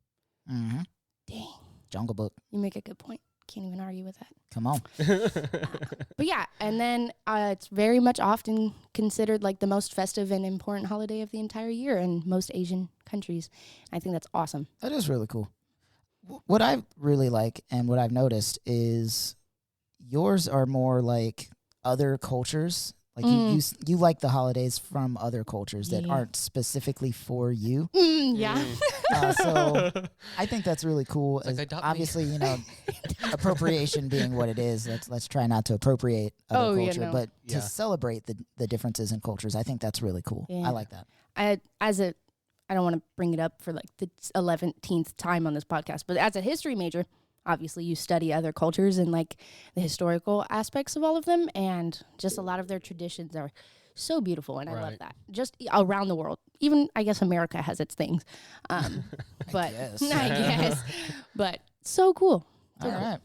Mm-hmm. Dang. Jungle Book. You make a good point. Can't even argue with that. Come on. But yeah, and then it's very much often considered like the most festive and important holiday of the entire year in most Asian countries. I think that's awesome. That is really cool. What I really like and what I've noticed is yours are more like other cultures. Like you like the holidays from other cultures that aren't specifically for you. Yeah. So I think that's really cool. Like, adopt me. Obviously, appropriation being what it is. Let's try not to appropriate other culture, but to celebrate the differences in cultures. I think that's really cool. Yeah. I like that. I don't want to bring it up for like the 11th time on this podcast, but as a history major, obviously you study other cultures and like the historical aspects of all of them, and just a lot of their traditions are so beautiful, and I love that. Just around the world, even I guess America has its things, but I guess, but so cool. All right.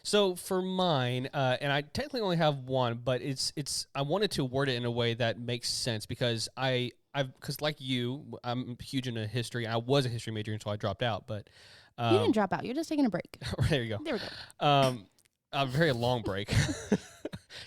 So for mine, and I technically only have one, but it's I wanted to word it in a way that makes sense because because like you, I'm huge into history. I was a history major until I dropped out, but you didn't drop out. You're just taking a break. There you go. There we go. A very long break.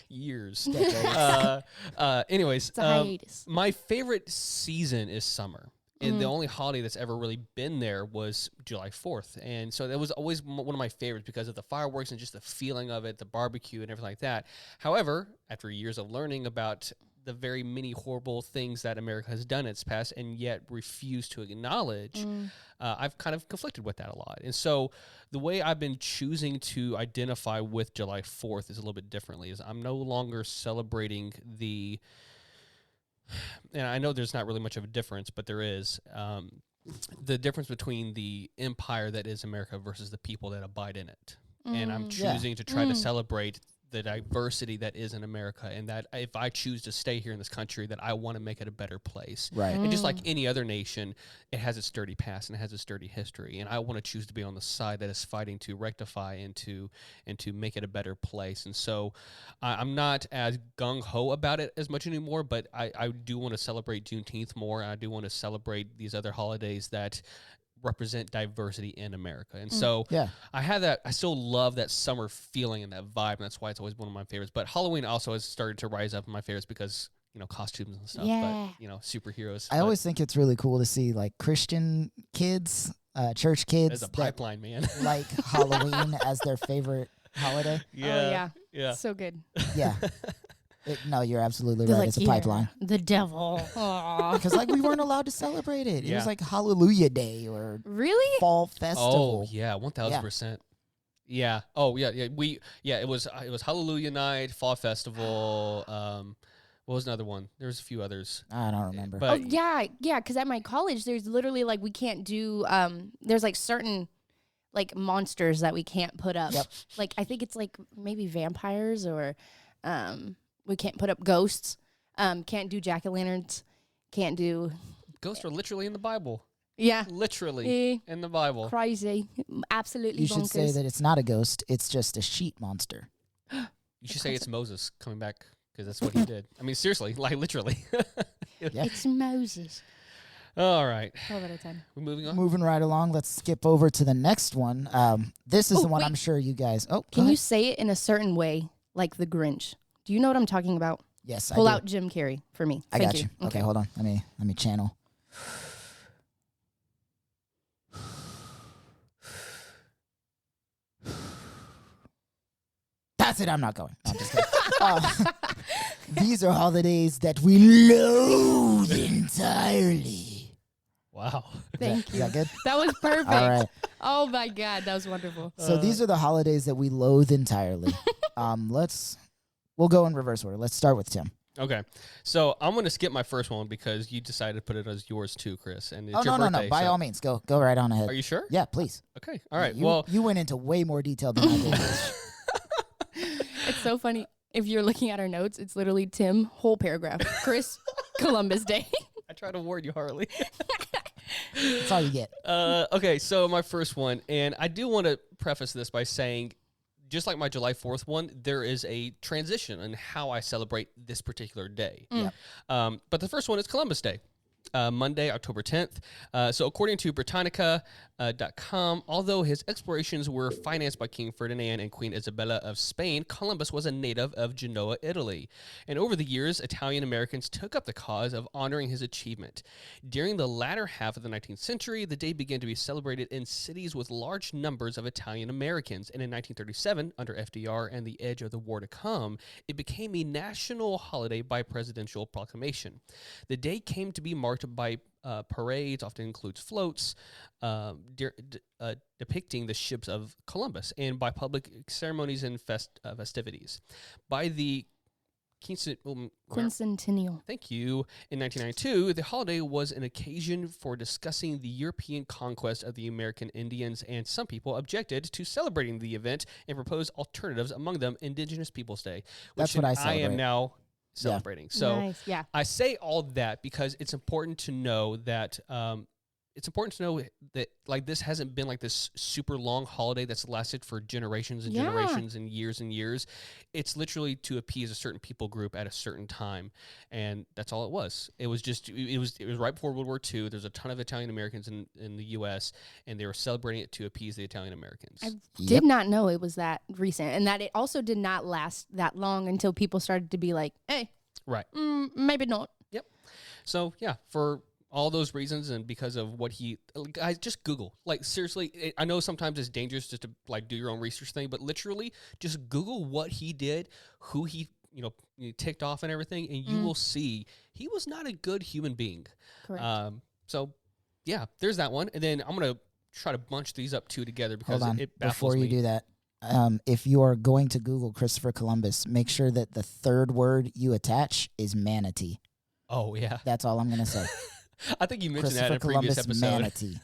Years. Anyways, It's a hiatus. my favorite season is summer. And the only holiday that's ever really been there was July 4th. And so that was always one of my favorites because of the fireworks and just the feeling of it, the barbecue and everything like that. However, after years of learning about the very many horrible things that America has done in its past and yet refused to acknowledge, I've kind of conflicted with that a lot. And so the way I've been choosing to identify with July 4th is a little bit differently. Is I'm no longer celebrating and I know there's not really much of a difference, but there is the difference between the empire that is America versus the people that abide in it. And I'm choosing to try to celebrate the diversity that is in America, and that if I choose to stay here in this country, that I want to make it a better place. Right. And just like any other nation, it has its dirty past and it has its dirty history. And I want to choose to be on the side that is fighting to rectify and to make it a better place. And so I'm not as gung-ho about it as much anymore, but I do want to celebrate Juneteenth more. And I do want to celebrate these other holidays that represent diversity in America. And so I have that. I still love that summer feeling and that vibe, and that's why it's always one of my favorites. But Halloween also has started to rise up in my favorites because costumes and stuff, but superheroes. I always think it's really cool to see like Christian kids, church kids There's a pipeline, man. like Halloween as their favorite holiday. Yeah. So good. Yeah. No, you're absolutely They're right. like, It's a pipeline. The devil. Because like we weren't alled to celebrate it. It was like Hallelujah Day or Really? Fall Festival. Oh yeah, 1000%. Yeah. Oh yeah. It was Hallelujah Night, Fall Festival. What was another one? There was a few others. I don't remember. But yeah. Because at my college, there's literally like we can't do. There's like certain like monsters that we can't put up. Yep. Like I think it's like maybe vampires or we can't put up ghosts. Can't do jack-o'-lanterns. Can't do. ghosts are literally in the Bible. Yeah. Literally in the Bible. Crazy. Absolutely You should bonkers. say that it's not a ghost. It's just a sheet monster. You should say it's Moses coming back because that's what he did. I mean, seriously, like literally. Yeah. It's Moses. All right. 12 out of 10. We're moving on. Moving right along, let's skip over to the next one. This is the one I'm sure you guys. Oh, Can you say it in a certain way, like the Grinch? Do you know what I'm talking about? Yes, Pull I do. out Jim Carrey for me. I Thank got you. Okay, hold on. Let me channel. That's it. I'm not going. No, I'm just kidding. These are holidays that we loathe entirely. Wow. Thank Is you. that good? That was perfect. All right. Oh my God, that was wonderful. So these are the holidays that we loathe entirely. We'll go in reverse order. Let's start with Tim. Okay, so I'm going to skip my first one because you decided to put it as yours too, Chris. And it's Oh, your no. birthday, By so- all means, go right on ahead. Are you sure? Yeah, please. Okay. All right. You went into way more detail than I did. It's so funny. If you're looking at our notes, it's literally Tim, whole paragraph. Chris, Columbus Day. I try to warn you, Harley. That's all you get. Okay, so my first one, and I do want to preface this by saying, just like my July 4th one, there is a transition in how I celebrate this particular day. Yeah. But the first one is Columbus Day. Monday, October 10th. So according to Britannica.com, although his explorations were financed by King Ferdinand and Queen Isabella of Spain, Columbus was a native of Genoa, Italy. And over the years, Italian Americans took up the cause of honoring his achievement. During the latter half of the 19th century, the day began to be celebrated in cities with large numbers of Italian Americans. And in 1937, under FDR and the edge of the war to come, it became a national holiday by presidential proclamation. The day came to be marked by parades, often includes floats, depicting the ships of Columbus, and by public ceremonies and festivities. By the Quincentennial. Thank you. In 1992, the holiday was an occasion for discussing the European conquest of the American Indians, and some people objected to celebrating the event and proposed alternatives, among them Indigenous Peoples Day, which That's what I I celebrate. am now celebrating. So Nice, yeah. I say all that because it's important to know that like this hasn't been like this super long holiday that's lasted for generations and Yeah. generations and years. It's literally to appease a certain people group at a certain time, and that's all it was. It was right before World War II. There's a ton of Italian Americans in the U.S. and they were celebrating it to appease the Italian Americans. I did not know it was that recent, and that it also did not last that long until people started to be like, hey, Right. maybe not. Yep. So yeah, for all those reasons and because of what guys, just Google. Like seriously, I know sometimes it's dangerous just to like do your own research thing, but literally just Google what he did, who he ticked off and everything, and you will see he was not a good human being. Correct. So yeah, there's that one, and then I'm gonna try to bunch these up two together because Hold on. it baffles Before you me. do that, if you are going to Google Christopher Columbus, make sure that the third word you attach is manatee. Oh yeah, That's all I'm going to say. I think you mentioned that Christopher in a previous Columbus episode. manatee.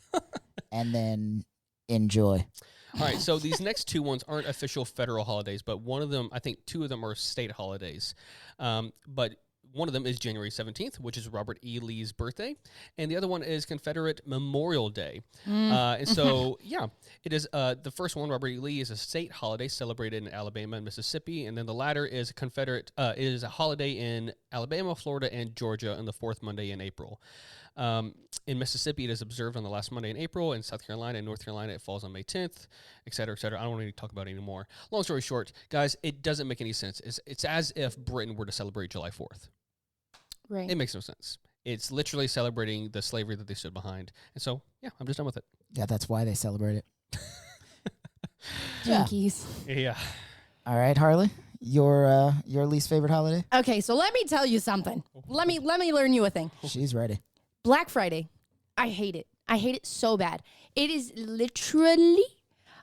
And then enjoy. All right, so these next two ones aren't official federal holidays, but one of them, I think two of them are state holidays. But one of them is January 17th, which is Robert E. Lee's birthday, and the other one is Confederate Memorial Day. And so, yeah, it is the first one, Robert E. Lee, is a state holiday celebrated in Alabama and Mississippi, and then the latter is it is a holiday in Alabama, Florida, and Georgia on the fourth Monday in April. In Mississippi, it is observed on the last Monday in April. In South Carolina and North Carolina, it falls on May 10th, et cetera, et cetera. I don't want to talk about it anymore. Long story short, guys, it doesn't make any sense. It's as if Britain were to celebrate July 4th. Right. It makes no sense. It's literally celebrating the slavery that they stood behind. And so, yeah, I'm just done with it. Yeah, that's why they celebrate it. Yeah. Jinkies. Yeah. All right, Harley, your least favorite holiday? Okay, so let me tell you something. Let me learn you a thing. She's ready. Black Friday. I hate it. I hate it so bad. It is literally,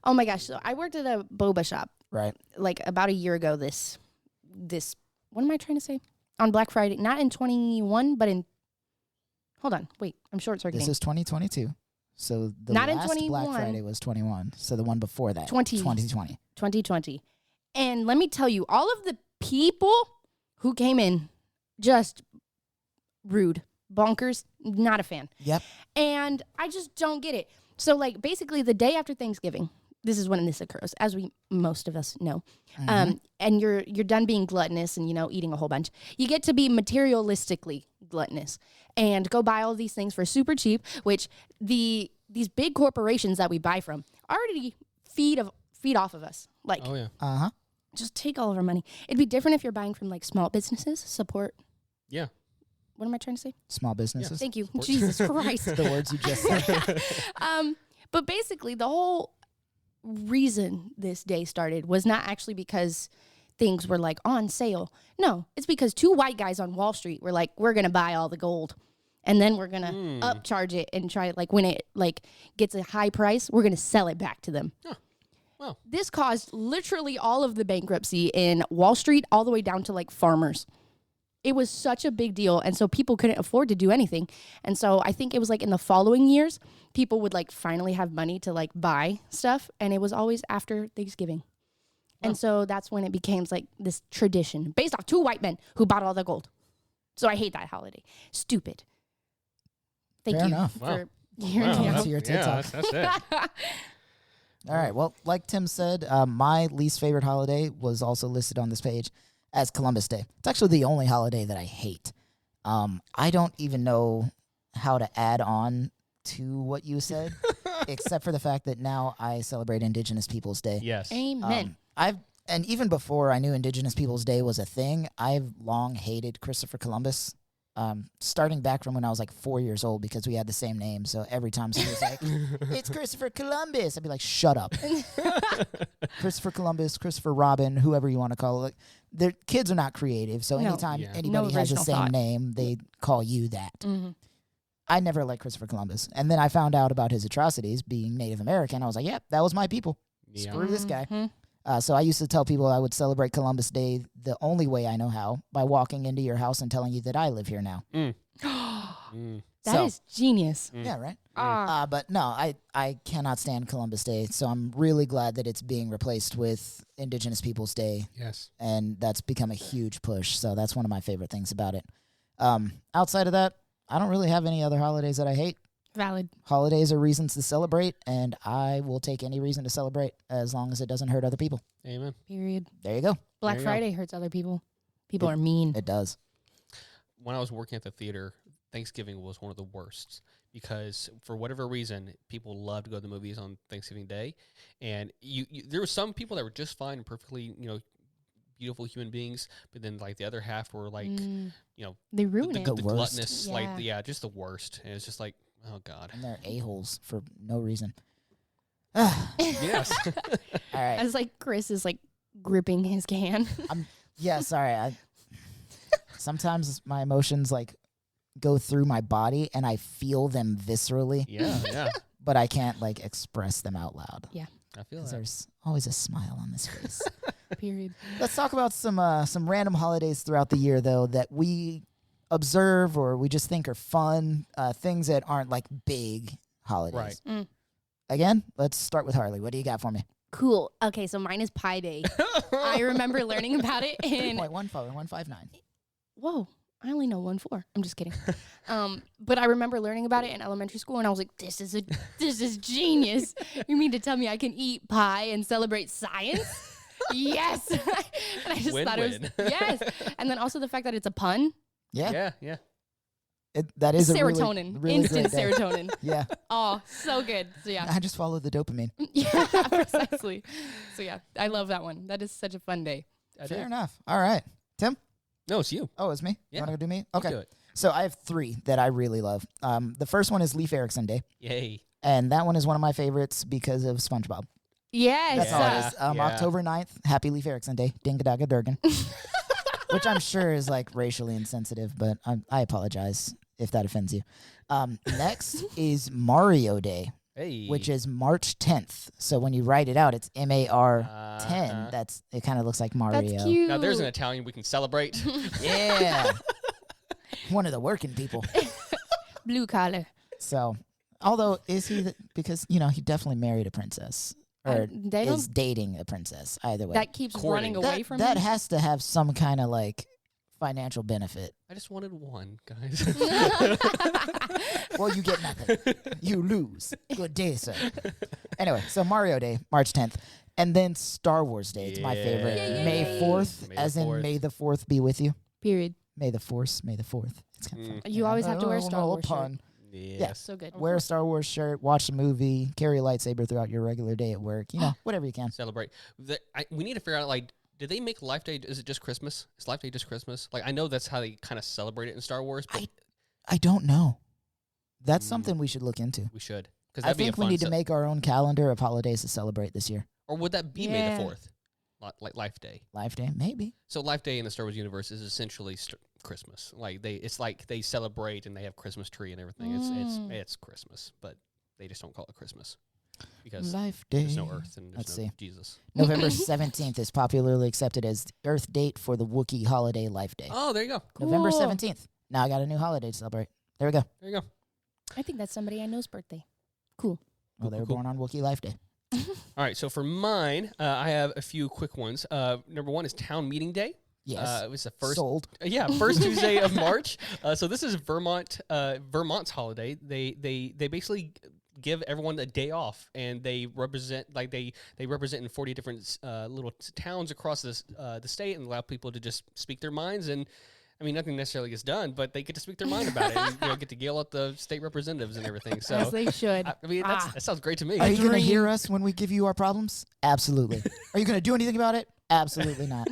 oh my gosh. So I worked at a boba shop Right. like about a year ago this, what am I trying to say? On Black Friday, not in 21, but in, hold on, wait, I'm short circuiting. This is 2022. So the Not in last 21. Black Friday was 21. So the one before that, 2020. 2020. And let me tell you, all of the people who came in, just rude, bonkers, not a fan. Yep. And I just don't get it. So, like, basically, the day after Thanksgiving, this is when this occurs, as most of us know. And you're done being gluttonous and, eating a whole bunch. You get to be materialistically gluttonous and go buy all these things for super cheap, which these big corporations that we buy from already feed off of us. Like, Oh, yeah. Uh-huh. just take all of our money. It'd be different if you're buying from, like, small businesses, support. Yeah. What am I trying to say? Small businesses. Thank you. Jesus Christ. The words you just said. But basically, the whole reason this day started was not actually because things were like on sale. No, it's because 2 white guys on Wall Street were like, we're going to buy all the gold. And then we're going to upcharge it and try, like, when it, like, gets a high price, we're going to sell it back to them. Huh. Wow. This caused literally all of the bankruptcy in Wall Street, all the way down to, like, farmers. It was such a big deal, and so people couldn't afford to do anything. And so I think it was, like, in the following years, people would, like, finally have money to, like, buy stuff, and it was always after Thanksgiving. And so that's when it became, like, this tradition based off 2 white men who bought all the gold. So I hate that holiday. Stupid. Thank Fair you enough. for Wow, hearing me That's out. your TikTok. that's it. All right. Well, like Tim said, my least favorite holiday was also listed on this page as Columbus Day. It's actually the only holiday that I hate. I don't even know how to add on to what you said, except for the fact that now I celebrate Indigenous Peoples Day. Yes. Amen. And even before I knew Indigenous Peoples Day was a thing, I've long hated Christopher Columbus. Starting back from when I was like 4 years old, because we had the same name. So every time somebody was like, it's Christopher Columbus, I'd be like, shut up. Christopher Columbus, Christopher Robin, whoever you want to call it. Like, their kids are not creative. So No. anytime Yeah. anybody No has the original same thought. name, they call you that. Mm-hmm. I never liked Christopher Columbus. And then I found out about his atrocities being Native American. I was like, yep, that was my people. Yeah. Screw this guy. Mhm. So I used to tell people I would celebrate Columbus Day the only way I know how, by walking into your house and telling you that I live here now. That is So- genius. Yeah, right? Ah. But no, I cannot stand Columbus Day, so I'm really glad that it's being replaced with Indigenous Peoples Day, Yes. and that's become a huge push, so that's one of my favorite things about it. Outside of that, I don't really have any other holidays that I hate. Valid. Holidays are reasons to celebrate, and I will take any reason to celebrate as long as it doesn't hurt other people. Amen. Period. There you go. Black There you go. Friday hurts other people. People are mean. It does. When I was working at the theater, Thanksgiving was one of the worst because for whatever reason, people love to go to the movies on Thanksgiving Day, and there were some people that were just fine and perfectly, beautiful human beings, but then like the other half were like, They ruin the, it. The the worst. gluttonous, just the worst, and it's just like, oh god. And they're a-holes for no reason. Yes. All right. As like Chris is like gripping his can. Yeah, sorry. Sometimes my emotions like go through my body and I feel them viscerally, Yeah. but I can't like express them out loud. I feel Because that. there's always a smile on this face. Period. Let's talk about some random holidays throughout the year, though, that we observe or we just think are fun, things that aren't like big holidays. Right. Again, let's start with Harley. What do you got for me? Cool. Okay, so mine is Pi Day. I remember learning about it in 3.159. whoa, I only know 1-4. I'm just kidding. But I remember learning about it in elementary school, and I was like, this is genius. You mean to tell me I can eat pie and celebrate science? Yes. And I just thought it Win-win. was, yes. And then also the fact that it's a pun. Yeah. Yeah. That is Serotonin. a really Instant great day. serotonin. Yeah. Oh, so good. So yeah. I just followed the dopamine. Yeah, precisely. So yeah, I love that one. That is such a fun day. I Fair do. enough. All right. Tim? No, it's you. Oh, it's me? Yeah. You want to do me? You Okay. do it. So I have 3 that I really love. The first one is Leif Erikson Day, Yay. and that one is one of my favorites because of SpongeBob. Yes. That's all it is. Yeah. October 9th, Happy Leif Erikson Day, Dingadagga Durgan, which I'm sure is like racially insensitive, but I apologize if that offends you. Next is Mario Day, Hey. which is March 10th. So when you write it out, it's MAR 10. Uh-huh. It kind of looks like Mario. That's cute. Now there's an Italian we can celebrate. Yeah. One of the working people. Blue collar. So, although, is he, because, he definitely married a princess. Or They is don't. dating a princess, either way. That keeps Courting. running away from that him. has to have some kind of, like, financial benefit. I just wanted one, guys. Well, you get nothing. You lose. Good day, sir. Anyway, so Mario Day, March 10th. And then Star Wars Day. It's my favorite. Yay. May 4th, May the as in 4th. May the 4th be with you. Period. May the Force, May the 4th. It's kind of fun. You always have to wear a Oh, Star no Wars shirt. pun. Yes. So good. Wear a Star Wars shirt, watch a movie, carry a lightsaber throughout your regular day at work. Whatever you can. Celebrate. We need to figure out, like, did they make Life Day? Is it just Christmas? Is Life Day just Christmas? Like, I know that's how they kind of celebrate it in Star Wars, but I don't know. That's something we should look into. we should. Because I think we need to make our own calendar of holidays to celebrate this year. Or would that be May Yeah. the 4th? like Life Day. Life Day, maybe. So Life Day in the Star Wars universe is essentially Christmas. It's like they celebrate and they have Christmas tree and everything. It's Christmas, but they just don't call it Christmas because Life Day. there's no Earth and there's Let's no see. Jesus. November 17th is popularly accepted as the Earth date for the Wookiee holiday Life Day. Oh, there you go. November Cool. 17th. Now I got a new holiday to celebrate. There we go. There you go. I think that's somebody I know's birthday. Cool. Well, they were Cool. born on Wookiee Life Day. All right, so for mine, I have a few quick ones. Number one is Town Meeting Day. Yes. It was the first. Sold. First Tuesday of March. So this is Vermont's holiday. They basically give everyone a day off, and they represent they represent in 40 different little towns across the state, and allow people to just speak their minds. And I mean, nothing necessarily gets done, but they get to speak their mind about it, and get to yell at the state representatives and everything. So As they should. I mean, that sounds great to me. Are you going to hear us when we give you our problems? Absolutely. Are you going to do anything about it? Absolutely not.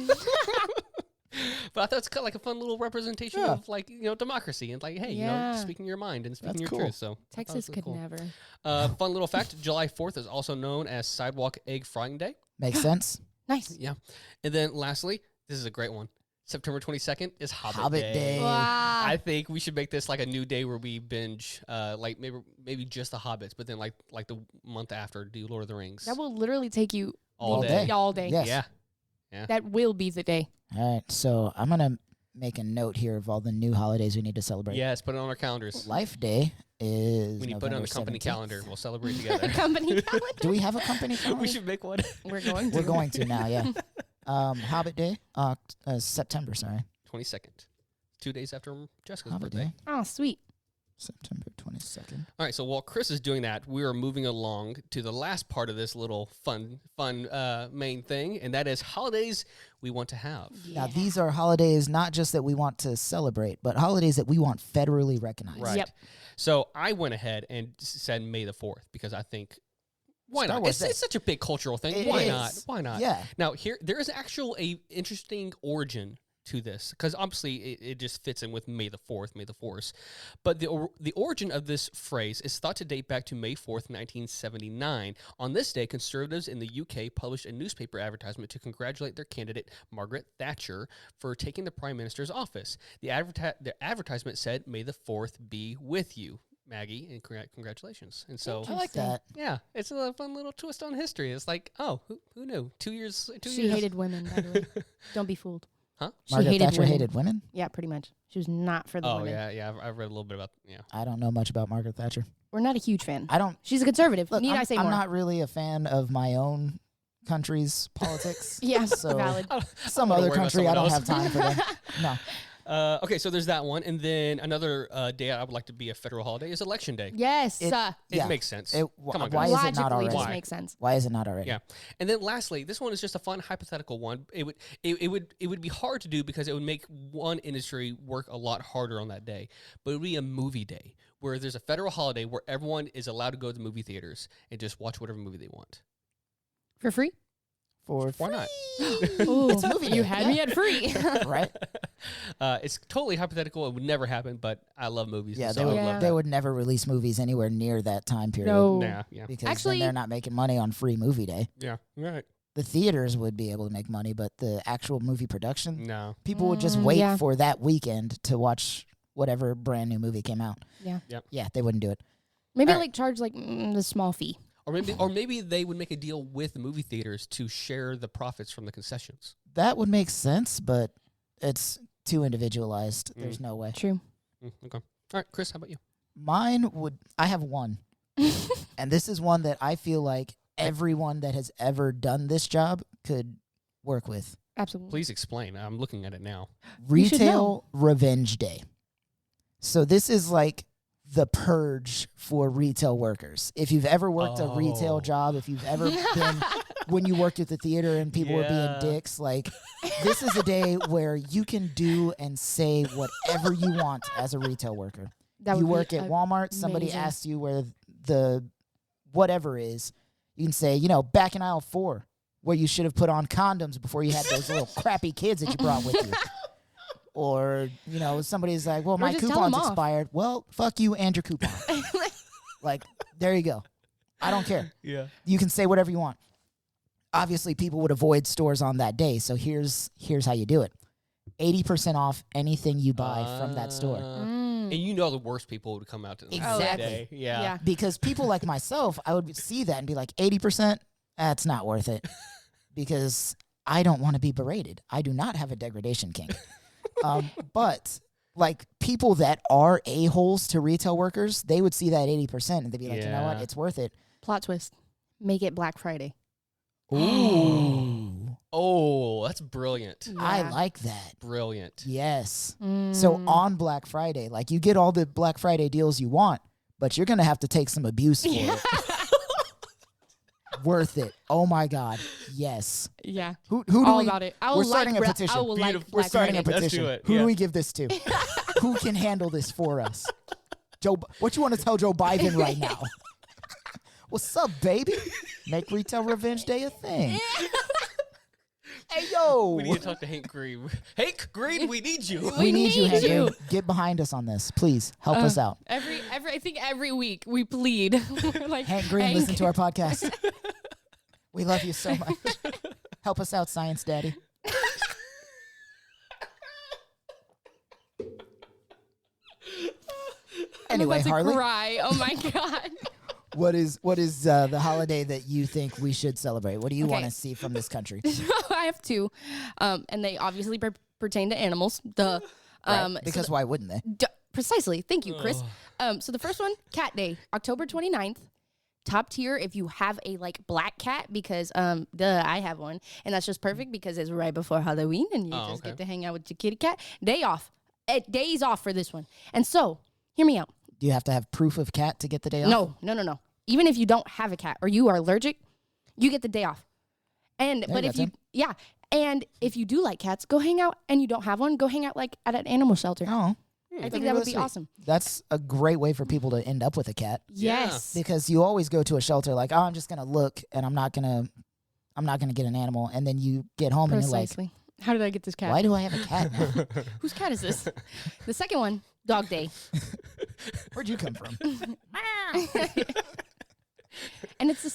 But I thought it's kind of like a fun little representation Yeah. of democracy and like, hey, Yeah. speaking your mind and speaking That's your cool. truth. So I thought it Texas was really could cool. never. Fun little fact: July 4th is also known as Sidewalk Egg Frying Day. Makes sense? Nice. Yeah, and then lastly, this is a great one. September 22nd is Hobbit Day. Wow. I think we should make this like a new day where we binge, like maybe just the Hobbits, but then like the month after do Lord of the Rings. That will literally take you all All day. day. all day. Yes. Yeah. That will be the day. All right. So I'm going to make a note here of all the new holidays we need to celebrate. Yes, put it on our calendars. Life Day is We need to put it on November the company 17th. calendar. We'll celebrate together. Company calendar. Do we have a company calendar? We should make one. We're going to. We're going to now, yeah. Hobbit Day, September, sorry. 22nd. 2 days after Jessica's Hobbit birthday. Day, Oh, sweet. September 22nd. All right, so while Chris is doing that, we are moving along to the last part of this little fun main thing, and that is holidays we want to have. Now, these are holidays not just that we want to celebrate, but holidays that we want federally recognized. Right. Yep. So I went ahead and said May the 4th because I think why Star not? Wars It's such a big cultural thing. It Why is. not? Why not? Yeah. Now there is actually a interesting origin to this because obviously it just fits in with May the 4th, May the Force. But the origin of this phrase is thought to date back to May 4th, 1979. On this day, conservatives in the UK published a newspaper advertisement to congratulate their candidate, Margaret Thatcher, for taking the Prime Minister's office. The advertisement said, "May the 4th be with you, Maggie," and congratulations. And so, I like that. yeah, it's a fun little twist on history. It's like, oh, who knew? 2 years. She hated women, by the way. Don't be fooled. Huh? She Margaret hated Thatcher women. hated women? Yeah, pretty much. She was not for the Oh, women. yeah. I've read a little bit about, I don't know much about Margaret Thatcher. We're not a huge fan. I don't. She's a conservative. Look, Need I say I'm more? not really a fan of my own country's politics. Yeah, so valid. some wanna other worry about country, I someone don't else. have time for them. No. Okay, so there's that one. And then another day I would like to be a federal holiday is Election Day. Yes. It- It Yeah. makes sense. It- Come on, why guys. is it not Logically, already? just Why? makes sense. Why is it not already? Yeah. And then lastly, this one is just a fun hypothetical one. It would be hard to do because it would make one industry work a lot harder on that day. But it would be a movie day where there's a federal holiday where everyone is allowed to go to the movie theaters and just watch whatever movie they want. For free? For Why not? Ooh, It's movie day, you had yeah. me at free. right? It's totally hypothetical. It would never happen, but I love movies. Yeah, and they so I would, would Yeah. love they that. would never release movies anywhere near that time period. No. Nah, yeah. Because Actually- then they're not making money on free movie day. Yeah. Right. The theaters would be able to make money, but the actual movie production, No. people would just wait yeah. for that weekend to watch whatever brand new movie came out. Yeah. Yeah, they wouldn't do it. Maybe All right. like charge like the small fee. Or maybe they would make a deal with the movie theaters to share the profits from the concessions. That would make sense, but it's too individualized. There's no way. True. Okay. All right, Chris, how about you? Mine would, I have one. And this is one that I feel like everyone that has ever done this job could work with. Absolutely. Please explain. I'm looking at it now. We should Retail Revenge Day. So this is like the purge for retail workers. If you've ever worked a retail Oh. job, if you've ever been when you worked at the theater and people were Yeah. being dicks, like this is a day where you can do and say whatever you want as a retail worker. That You would work be at Walmart, somebody amazing. asks you where the whatever is, you can say, back in aisle 4, where you should have put on condoms before you had those little crappy kids that you brought with you. Or, somebody's like, well, my just tell coupon's them off. expired. Well, fuck you and your coupon. Like, there you go. I don't care. Yeah. You can say whatever you want. obviously people would avoid stores on that day. So here's how you do it. 80% off anything you buy from that store. And you know the worst people would come out to Exactly. that day. Yeah. Because people like myself, I would see that and be like, 80%, that's not worth it. Because I don't want to be berated. I do not have a degradation kink. But like people that are a-holes to retail workers, they would see that 80% and they'd be like, you know what, Yeah. it's worth it. Plot twist. Make it Black Friday. Ooh. Oh, that's brilliant. I Yeah. like that. Brilliant. Yes. Mm. So on Black Friday, like you get all the Black Friday deals you want, but you're going to have to take some abuse for it. Worth it. Oh my God. Yes. Yeah. Who do All we, about it. we're starting a petition. I will like Beautiful. We're Black starting a Friday. Let's petition. do it. Who Yeah. do we give this to? Who can handle this for us? What you want to tell Joe Biden right now? What's up, baby? Make Retail Revenge Day a thing. Hey, yo. We need to talk to Hank Green. Hank Green, we need you. We need you, need Henry. you. Get behind us on this. Please help us out. I think every week we plead. Like, Hank Green, listen to our podcast. We love you so much. Help us out, Science Daddy. Anyway, I'm about to Harley, cry. Oh my God. what is the holiday that you think we should celebrate? What do you Okay. want to see from this country? I have two, and they obviously pertain to animals. Duh. Right? So Because why wouldn't they? precisely. Thank you, Chris. So the first one, Cat Day, October 29th. Top tier if you have a like black cat because I have one and that's just perfect because it's right before Halloween and you just get to hang out with your kitty cat. Days off for this one. And so, hear me out. Do you have to have proof of cat to get the day off? No. Even if you don't have a cat or you are allergic, you get the day off. And There but you if go, you Tim. and if you do like cats, go hang out and you don't have one, go hang out like at an animal shelter. Oh, I think that would be awesome. That's a great way for people to end up with a cat Yes. because you always go to a shelter like, oh, I'm just gonna look and I'm not gonna get an animal, and then you get home and you're like, Precisely. How did I get this cat? why do I have a cat now? Whose cat is this? The second one, Dog Day. Where'd you come from? And it's the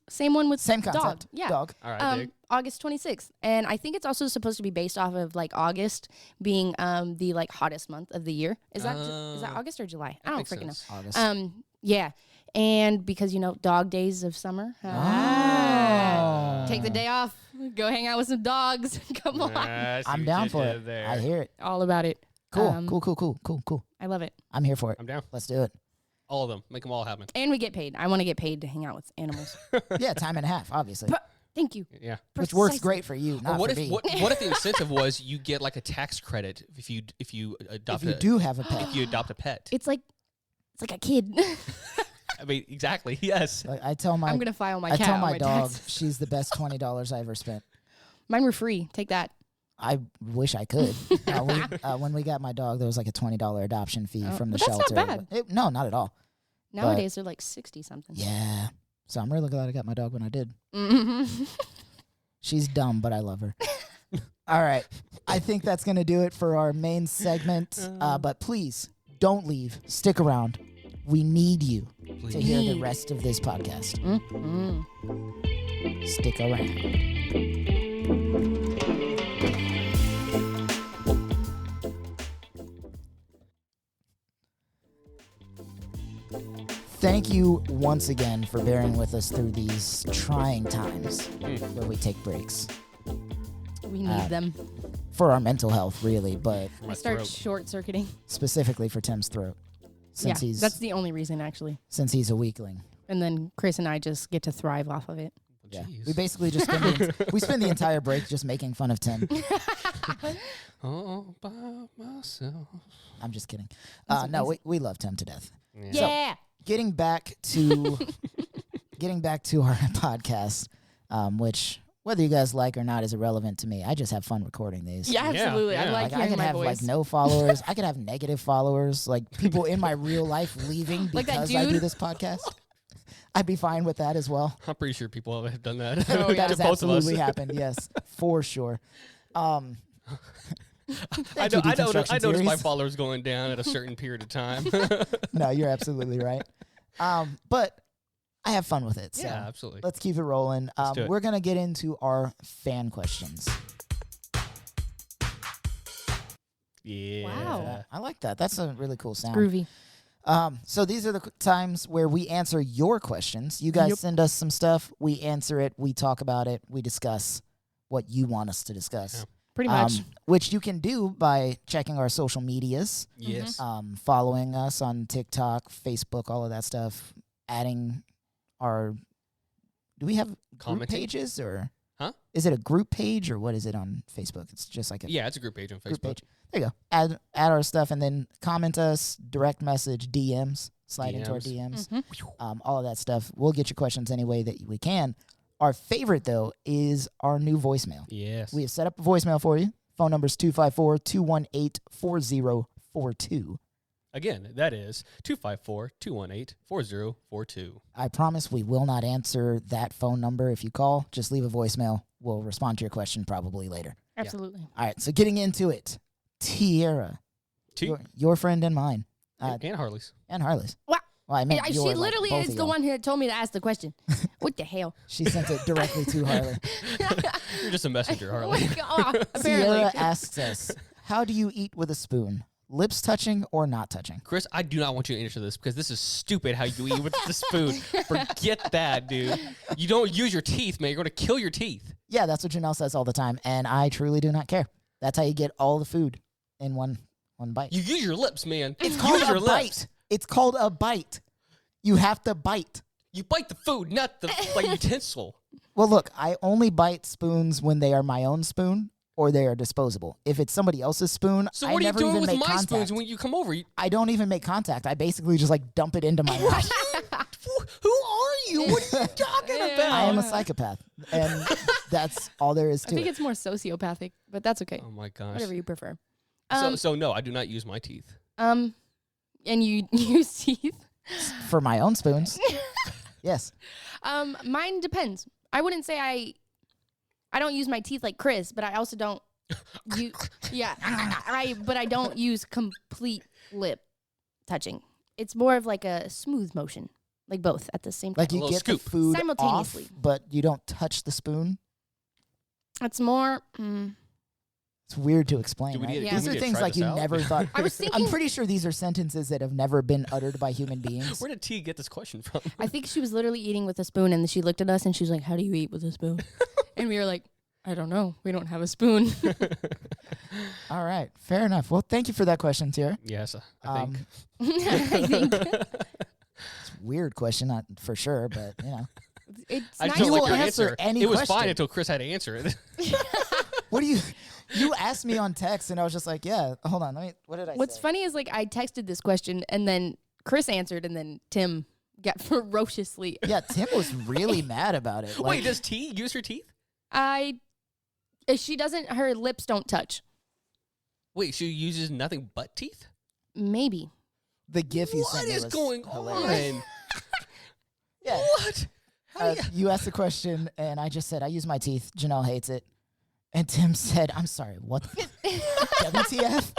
same one with Same concept. dog. Yeah. Dog. All right, dig. August 26th. And I think it's also supposed to be based off of like August being the like hottest month of the year. Is that August or July? I don't makes freaking sense. know. August. Yeah. And because dog days of summer. Take the day off. Go hang out with some dogs. Come on. I see I'm what down you for did it. there. I hear it. All about it. Cool. Cool. I love it. I'm here for it. I'm down. Let's do it. All of them. Make them all happen. And we get paid. I want to get paid to hang out with animals. Yeah, time and a half, obviously, Thank you. Yeah. which works Precisely. great for you, not Or what for if me. what if the incentive was you get like a tax credit if you adopt if you do have a pet, if you adopt a pet? It's like a kid. I mean, exactly. Yes. like, I tell my I'm gonna file my I cat tell on my my dog taxes. she's the best $20 I ever spent. Mine were free. Take that. I wish I could. When we got my dog, there was like a $20 adoption fee from the but that's not shelter. bad. No, not at all. Nowadays they're like 60 something. Yeah. So I'm really glad I got my dog when I did. Mm-hmm. She's dumb, but I love her. All right. I think that's going to do it for our main segment. But please don't leave. Stick around. We need you to hear the rest of this podcast. Stick around. Thank you once again for bearing with us through these trying times where we take breaks. We need them. For our mental health, really, but My I start throat. short circuiting. specifically for Tim's throat. Since Yeah, that's the only reason actually. he's a weakling. And then Chris and I just get to thrive off of it. Yeah. Jeez. We basically just spend the entire break just making fun of Tim. All by myself. I'm just kidding. No, we love Tim to death. Yeah. Getting back to our podcast, which whether you guys like or not is irrelevant to me. I just have fun recording these. Yeah, absolutely. yeah. I like Like I hearing could my have voice. like no followers. I could have negative followers, like people in my real life leaving Like that because I do dude? this podcast. I'd be fine with that as well. I'm pretty sure people have done that. Oh, to yeah. That has both of us. absolutely happened. Yes, for sure. I Thank you, Deconstruction noticed my Series. followers going down at a certain period of time. No, you're absolutely right. But I have fun with it. So Yeah, absolutely. let's keep it rolling. do it. We're going to get into our fan questions. Yeah. Wow. I like that. That's a really cool sound. Groovy. So these are the times where we answer your questions. You guys send us some stuff. We answer it. We talk about it. We discuss what you want us to discuss. Yeah. Pretty much. Which you can do by checking our social medias, Yes. following us on TikTok, Facebook, all of that stuff, adding our... Do we have group Commenting? pages or... Huh? Is it a group page or what is it on Facebook? It's just like a Yeah, it's a group page on group Facebook. page. There you go. Add our stuff and then comment us, direct message, DMs, slide into our DMs. All of that stuff. We'll get your questions any way that we can. Our favorite, though, is our new voicemail. Yes. We have set up a voicemail for you. Phone number is 254-218-4042. Again, that is 254-218-4042. I promise we will not answer that phone number if you call. Just leave a voicemail. We'll respond to your question probably later. Absolutely. All right, so getting into it. Tiara, your friend and mine. And Harley's. And Harley's. Wow. Well, I meant She your, literally both is of the y'all. one who told me to ask the question. What the hell? She sent it directly to Harley. You're just a messenger, Oh Harley. my God, Tiara apparently. asks us, how do you eat with a spoon? Lips touching or not touching? Chris, I do not want you to answer this because this is stupid how you eat with the spoon. Forget that, dude. You don't use your teeth, man. You're going to kill your teeth. Yeah, that's what Janelle says all the time, and I truly do not care. That's how you get all the food in one bite. You use your lips, man. It's called use a your bite. lips. It's called a bite. You have to bite. You bite the food, not the utensil. Well, look, I only bite spoons when they are my own spoon or they are disposable. If it's somebody else's spoon, So I what are you never doing even with make my contact. spoons when you come over? I don't even make contact. I basically just like dump it into my mouth. Who are you? What are you talking about? I am a psychopath, and that's all there is I to think it. it's more sociopathic, but that's okay. Oh my gosh. Whatever you prefer. So no, I do not use my teeth. And you use teeth? For my own spoons. Yes. Mine depends. I wouldn't say I don't use my teeth like Chris, but I also don't use, but I don't use complete lip touching. It's more of like a smooth motion, like both at the same time. Like you little get scoop. the food off, Simultaneously. but you don't touch the spoon. It's more. It's weird to explain. Do we Right? need- do These we are need to things try like this you out? never thought. I was thinking. I'm pretty sure these are sentences that have never been uttered by human beings. Where did T get this question from? I think she was literally eating with a spoon, and she looked at us and she was like, "How do you eat with a spoon?" And we were like, "I don't know. We don't have a spoon." All right, fair enough. Well, thank you for that question, Tiara. Yes, I think. I think It's a weird question, not for sure, but you know. it's I nice. just You don't will like your answer answer. any It was question. fine until Chris had to answer it. What do you? You asked me on text, and I was just like, "Yeah, hold on, let me." What did I What's say? funny is like I texted this question, and then Chris answered, and then Tim got ferociously. Yeah, Tim was really mad about it. Like, Wait, does T use her teeth? She doesn't. Her lips don't touch. Wait, she uses nothing but teeth? Maybe. the GIF you What sent me is was going hilarious. on? Yeah. What? How do You asked the question, and I just said, I use my teeth. Janelle hates it. And Tim said, I'm sorry, what? WTF?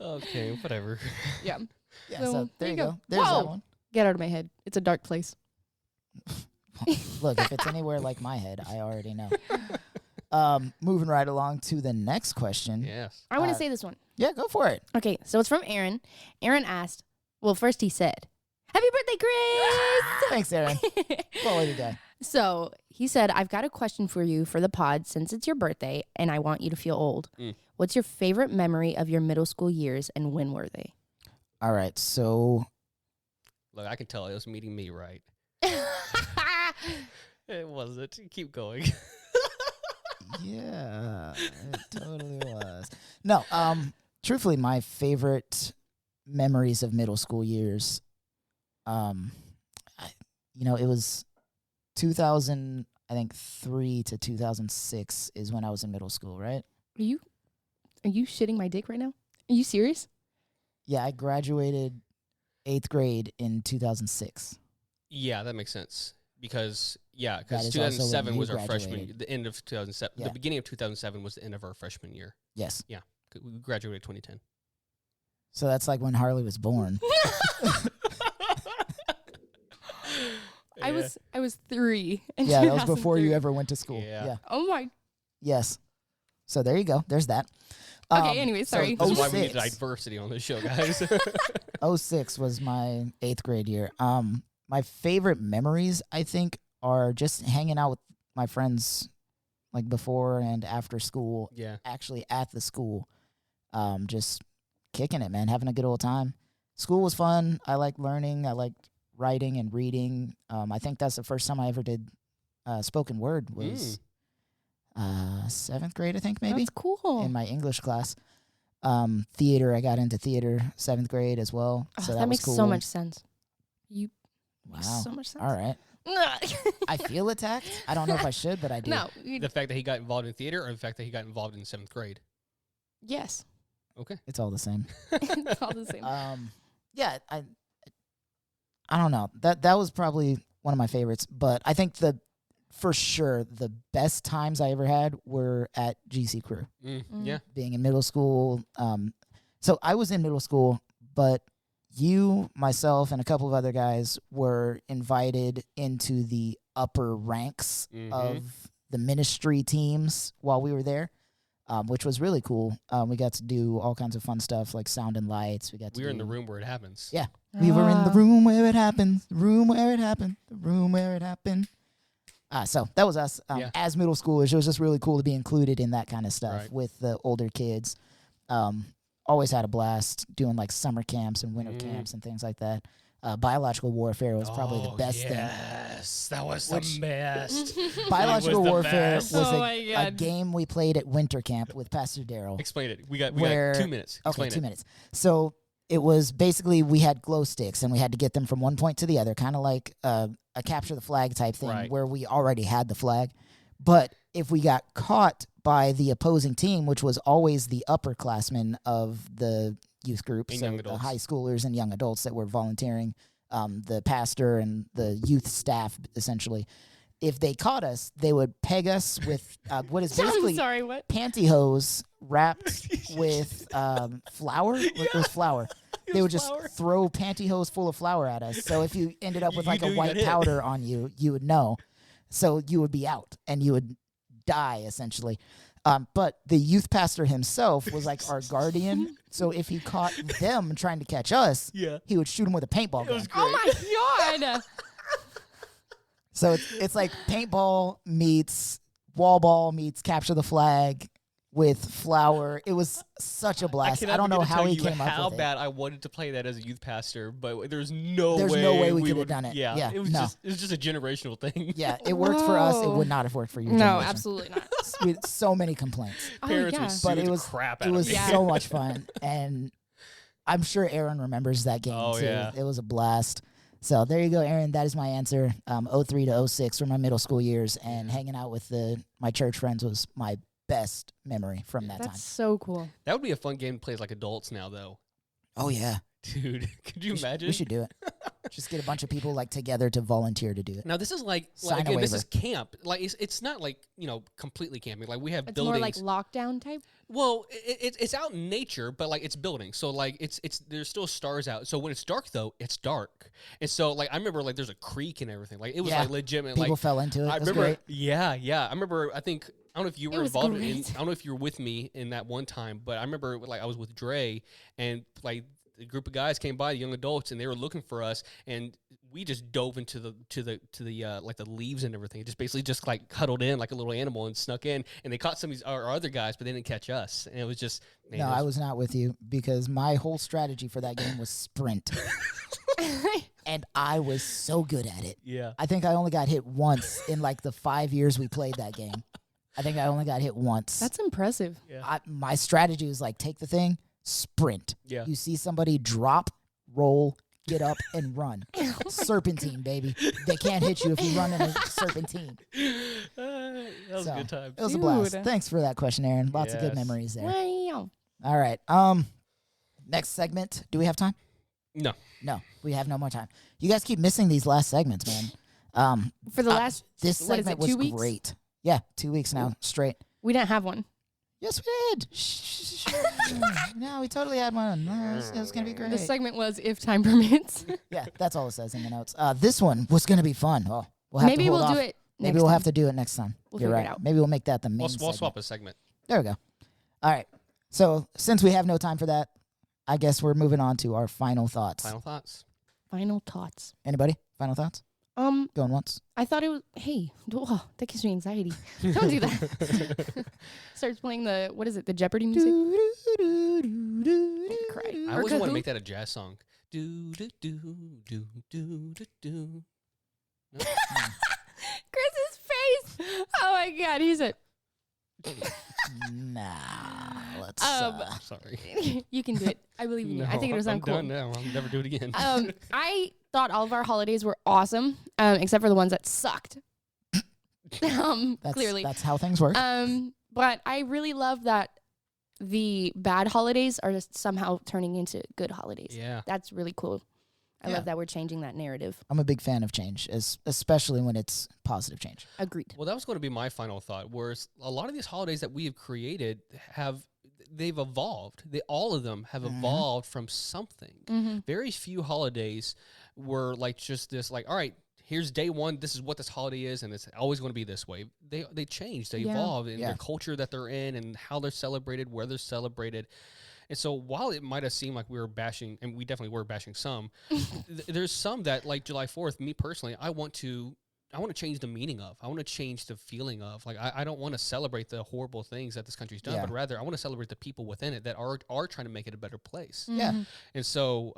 Okay, whatever. Yeah. Yeah, So, so there you go. There's Whoa. that one. Get out of my head. It's a dark place. Look, if it's anywhere like my head, I already know. Moving right along to the next question. Yes. I want to say this one. Yeah, go for it. Okay, so it's from Aaron. Aaron asked, well, first he said, "Happy birthday, Chris!" Thanks, Aaron. Well, way to go. So he said, "I've got a question for you for the pod since it's your birthday and I want you to feel old. What's your favorite memory of your middle school years and when were they?" All right, so Look, I can tell it was meeting me right. It wasn't. Keep going. yeah, it totally was. No, truthfully, my favorite memories of middle school years, it was 2000, I think 3 to 2006 is when I was in middle school, right? Are you shitting my dick right now? Are you serious? Yeah, I graduated 8th grade in 2006. Yeah, that makes sense. Because, That because is also when 2007 you was our freshman, graduated. the end of 2007. Yeah. The beginning of 2007 was the end of our freshman year. Yes. We graduated 2010. So that's like when Harley was born. I was 3. In Yeah, that was before you 2003. ever went to school. Yeah. Oh my. Yes. So there you go. There's that. Okay, anyway, sorry. This is why we need 06. diversity on this show, guys. 06 was my 8th grade year. My favorite memories, I think, are just hanging out with my friends like before and after school, Yeah. actually at the school. Just kicking it, man, having a good old time. School was fun. I liked learning. I liked writing and reading. I think that's the first time I ever did spoken word was 7th grade, I think, maybe. That's cool. In my English class. Theater, I got into theater 7th grade as well. Oh, So that was makes cool. so much sense. You Wow. makes so much sense. All right. I feel attacked. I don't know if I should, but I do. No. The fact that he got involved in theater or the fact that he got involved in 7th grade? Yes. Okay. It's all the same. It's all the same. Yeah, I don't know. That was probably one of my favorites, but I think for sure the best times I ever had were at GC Crew. Yeah. Being in middle school. So I was in middle school, but you, myself, and a couple of other guys were invited into the upper ranks of the ministry teams while we were there, which was really cool. We got to do all kinds of fun stuff like sound and lights. We were in the room where it happens. Yeah. We were in the room where it happened, the room where it happened, the room where it happened. So that was us. As middle schoolers, it was just really cool to be included in that kind of stuff with the older kids. Always had a blast doing like summer camps and winter camps and things like that. Biological warfare was probably the best thing. Yes, that was the best. Biological was the warfare best. was Oh my a God. game we played at winter camp with Pastor Daryl. Explain it. We got Where- 2 minutes. Okay, Explain 2 it. minutes. So it was basically we had glow sticks and we had to get them from one point to the other, kind of like a capture the flag type thing Right. where we already had the flag. But if we got caught by the opposing team, which was always the upperclassmen of the youth group, And so young the adults. high schoolers and young adults that were volunteering, the pastor and the youth staff, essentially, if they caught us, they would peg us with what is basically I'm sorry, what? pantyhose wrapped with flour. It was flour. They would just flour. throw pantyhose full of flour at us. So if you ended up with You like knew a you white got hit. powder on you, you would know. So you would be out and you would die essentially. But the youth pastor himself was like our guardian. So if he caught them trying to catch us, Yeah. he would shoot them with a paintball gun. Oh my God. So it's like paintball meets wall ball meets capture the flag with flour. It was such a blast. I don't know how he came up how with bad I wanted to play that as a youth pastor, but there's no There's way no way we could have would- done it. Yeah, Yeah, it was no. just a generational thing. it. Yeah, it worked for us. It Whoa. would not have worked for your No, generation. absolutely not. We had so many complaints, Parents yeah. would sue but it the was crap out it of was me. Yeah. so much fun, and I'm sure Aaron remembers that game Oh, too. yeah. It was a blast. So there you go, Aaron. That is my answer. 03 to 06 were my middle school years, and hanging out with my church friends was my best memory from that That's time. so cool. That would be a fun game to play as like adults now, though. Oh yeah, Dude, could you imagine? we should do it. Just get a bunch of people like together to volunteer to do it. Now this is like Sign a again, this waiver. is camp. Like it's not like completely camping. Like we have It's buildings. more like lockdown type. Well, it's out in nature, but like it's buildings. So like it's there's still stars out. So when it's dark though, it's dark. And so like I remember like there's a creek and everything. Like it was Yeah. like legitimate. People like fell into it. I It was remember. great. Yeah. I remember. I don't know if you It were was involved in. great. I don't know if you were with me in that one time, but I remember like I was with Dre and like a group of guys came by, young adults, and they were looking for us, and we just dove into the like the leaves and everything. It just basically just like huddled in like a little animal and snuck in, and they caught some of these our other guys, but they didn't catch us, and it was just man, No, it I was not with you because my whole strategy for that game was sprint. And I was so good at it. yeah. I think I only got hit once in like the 5 years we played that game. I think I only got hit once. That's impressive. My strategy was like take the thing, sprint. Yeah. You see somebody drop, roll, get up, and run. Serpentine, baby. They can't hit you if you run in a serpentine. That was So, a good time. It was a blast. Dude. Thanks for that question, Aaron. Lots of good Yes. memories there. Wow. All right. Next segment. Do we have time? No. No, we have no more time. You guys keep missing these last segments, man. For the last, This what is segment it, 2 was weeks? great. Yeah, 2 weeks now straight. We didn't have one. Yes, we did. Shh. No, we totally had one. It was going to be great. The segment was if time permits. Yeah, that's all it says in the notes. This one was going to be fun. Oh, we'll have Maybe to hold we'll off. do it Maybe next we'll time. have to do it next time. We'll You're figure right. it out. Maybe we'll make that the main We'll segment. swap a segment. There we go. All right. So since we have no time for that, I guess we're moving on to our final thoughts. Final thoughts. Final thoughts. Anybody? Final thoughts? Going once. I thought it was. Hey, that gives me anxiety. Don't do that. Starts playing the what is it? The Jeopardy music. Cry. I always want to make that a jazz song. Do do do do do do do. No? Chris's face. Oh my god, he's a. Nah. Let's. Sorry. You can do it. I believe in you. I think it was I'm cool. done now. I'll never do it again. I thought all of our holidays were awesome, except for the ones that sucked. Clearly, That's how things work. but I really love that the bad holidays are just somehow turning into good holidays. Yeah. That's really cool. I Yeah. love that we're changing that narrative. I'm a big fan of change, especially when it's positive change. Agreed. Well, that was going to be my final thought. Whereas a lot of these holidays that we have created they've evolved. All of them have evolved from something. Very few holidays were like just this, like, all right, here's day one. This is what this holiday is, and it's always going to be this way. They change, they evolve in the culture that they're in and how they're celebrated, where they're celebrated. And so while it might have seemed like we were bashing, and we definitely were bashing some, there's some that, like July 4th, me personally, I want to change the meaning of. I want to change the feeling of. Like, I don't want to celebrate the horrible things that this country's done, but rather I want to celebrate the people within it that are trying to make it a better place. Yeah. And so,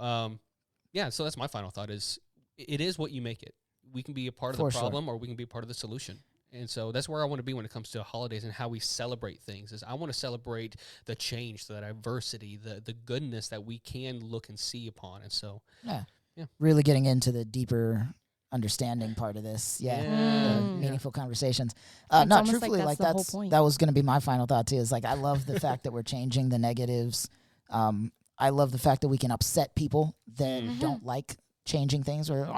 so that's my final thought is it is what you make it. We can be a part of the problem or we can be a part of the solution. And so that's where I want to be when it comes to holidays and how we celebrate things. Is I want to celebrate the change, the diversity, the goodness that we can look and see upon. And so, Really getting into the deeper understanding part of this. The meaningful conversations. It's No, almost like truthfully, that's the whole point. that was going to be my final thought too. Is like I love the fact that we're changing the negatives. I love the fact that we can upset people that don't like changing things, or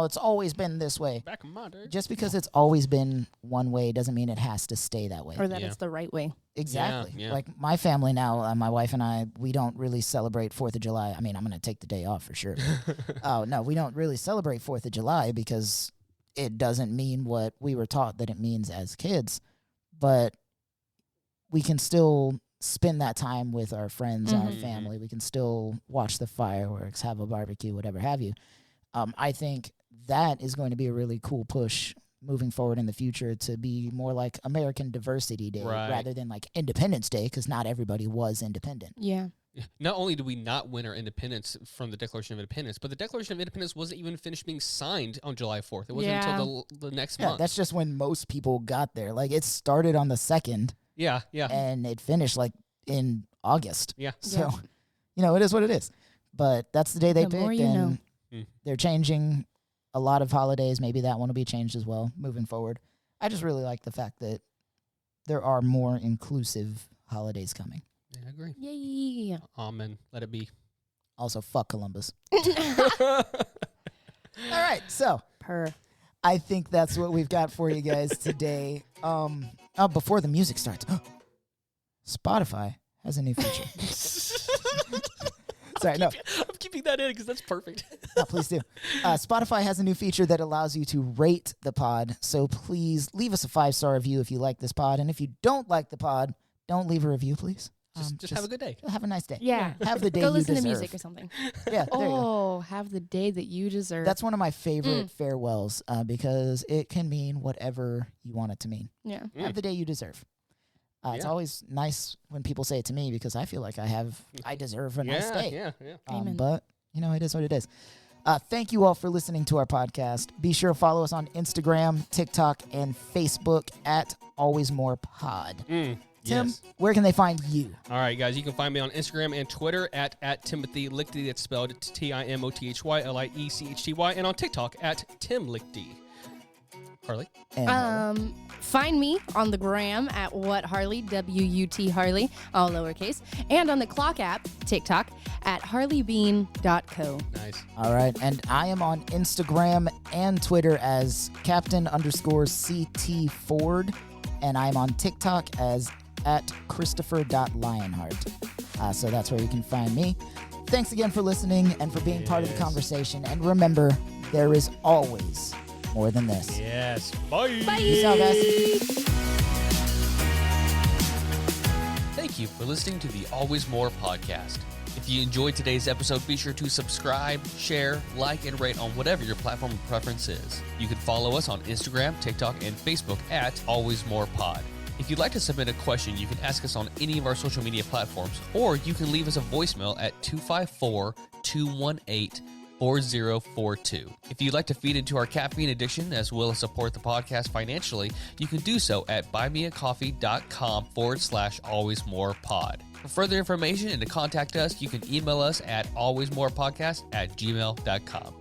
it's always been this way. back in my day. Just because it's always been one way doesn't mean it has to stay that way. Or that it's the right way. Exactly. Yeah. Like my family now, my wife and I, we don't really celebrate 4th of July. I mean, I'm going to take the day off for sure. Oh, no, we don't really celebrate 4th of July because it doesn't mean what we were taught that it means as kids. But we can still spend that time with our friends, our family. We can still watch the fireworks, have a barbecue, whatever have you. I think that is going to be a really cool push moving forward in the future to be more like American Diversity Day rather than like Independence Day, because not everybody was independent. Yeah. Not only did we not win our independence from the Declaration of Independence, but the Declaration of Independence wasn't even finished being signed on July 4th. It wasn't until the next month. That's just when most people got there. Like it started on the 2nd. Yeah. And it finished like in August. Yeah. So, it is what it is. But that's the day they The more picked, you and know. they're changing a lot of holidays. Maybe that one will be changed as well moving forward. I just really like the fact that there are more inclusive holidays coming. Yeah, I agree. Yay. Amen. Let it be. Also, fuck Columbus. All right, so I think that's what we've got for you guys today. Before the music starts, Spotify has a new feature. Sorry, no. I'm keeping that in because that's perfect. No, please do. Spotify has a new feature that allows you to rate the pod. So please leave us a 5-star review if you like this pod. And if you don't like the pod, don't leave a review, please. Just have a good day. Have a nice day. Yeah. Have the day Go you listen deserve. to music or something. Yeah, there you go. Have the day that you deserve. That's one of my favorite farewells because it can mean whatever you want it to mean. Yeah. Have the day you deserve. It's always nice when people say it to me because I feel like I deserve a nice day. Yeah. Amen. But, it is what it is. Thank you all for listening to our podcast. Be sure to follow us on Instagram, TikTok, and Facebook at AlwaysMorePod. Tim, where can they find you? All right, guys, you can find me on Instagram and Twitter at Timothy Lichty. That's spelled TimothyLiechty, and on TikTok at Tim Lichty. Harley? And Find me on the gram at What Harley, WUT Harley, all lowercase, and on the Clock app, TikTok, at harleybean.co. Nice. all right. And I am on Instagram and Twitter as Captain_CT Ford. And I'm on TikTok as at Christopher.Lionheart. So that's where you can find me. Thanks again for listening and for being part of the conversation. And remember, there is always more than this. Yes. Bye. Bye. Peace out, guys. Thank you for listening to the Always More podcast. If you enjoyed today's episode, be sure to subscribe, share, like, and rate on whatever your platform of preference is. You can follow us on Instagram, TikTok, and Facebook at Always More Pod. If you'd like to submit a question, you can ask us on any of our social media platforms, or you can leave us a voicemail at 254-218-4042. If you'd like to feed into our caffeine addiction as well as support the podcast financially, you can do so at buymeacoffee.com/alwaysmorepod. For further information and to contact us, you can email us at alwaysmorepodcast@gmail.com.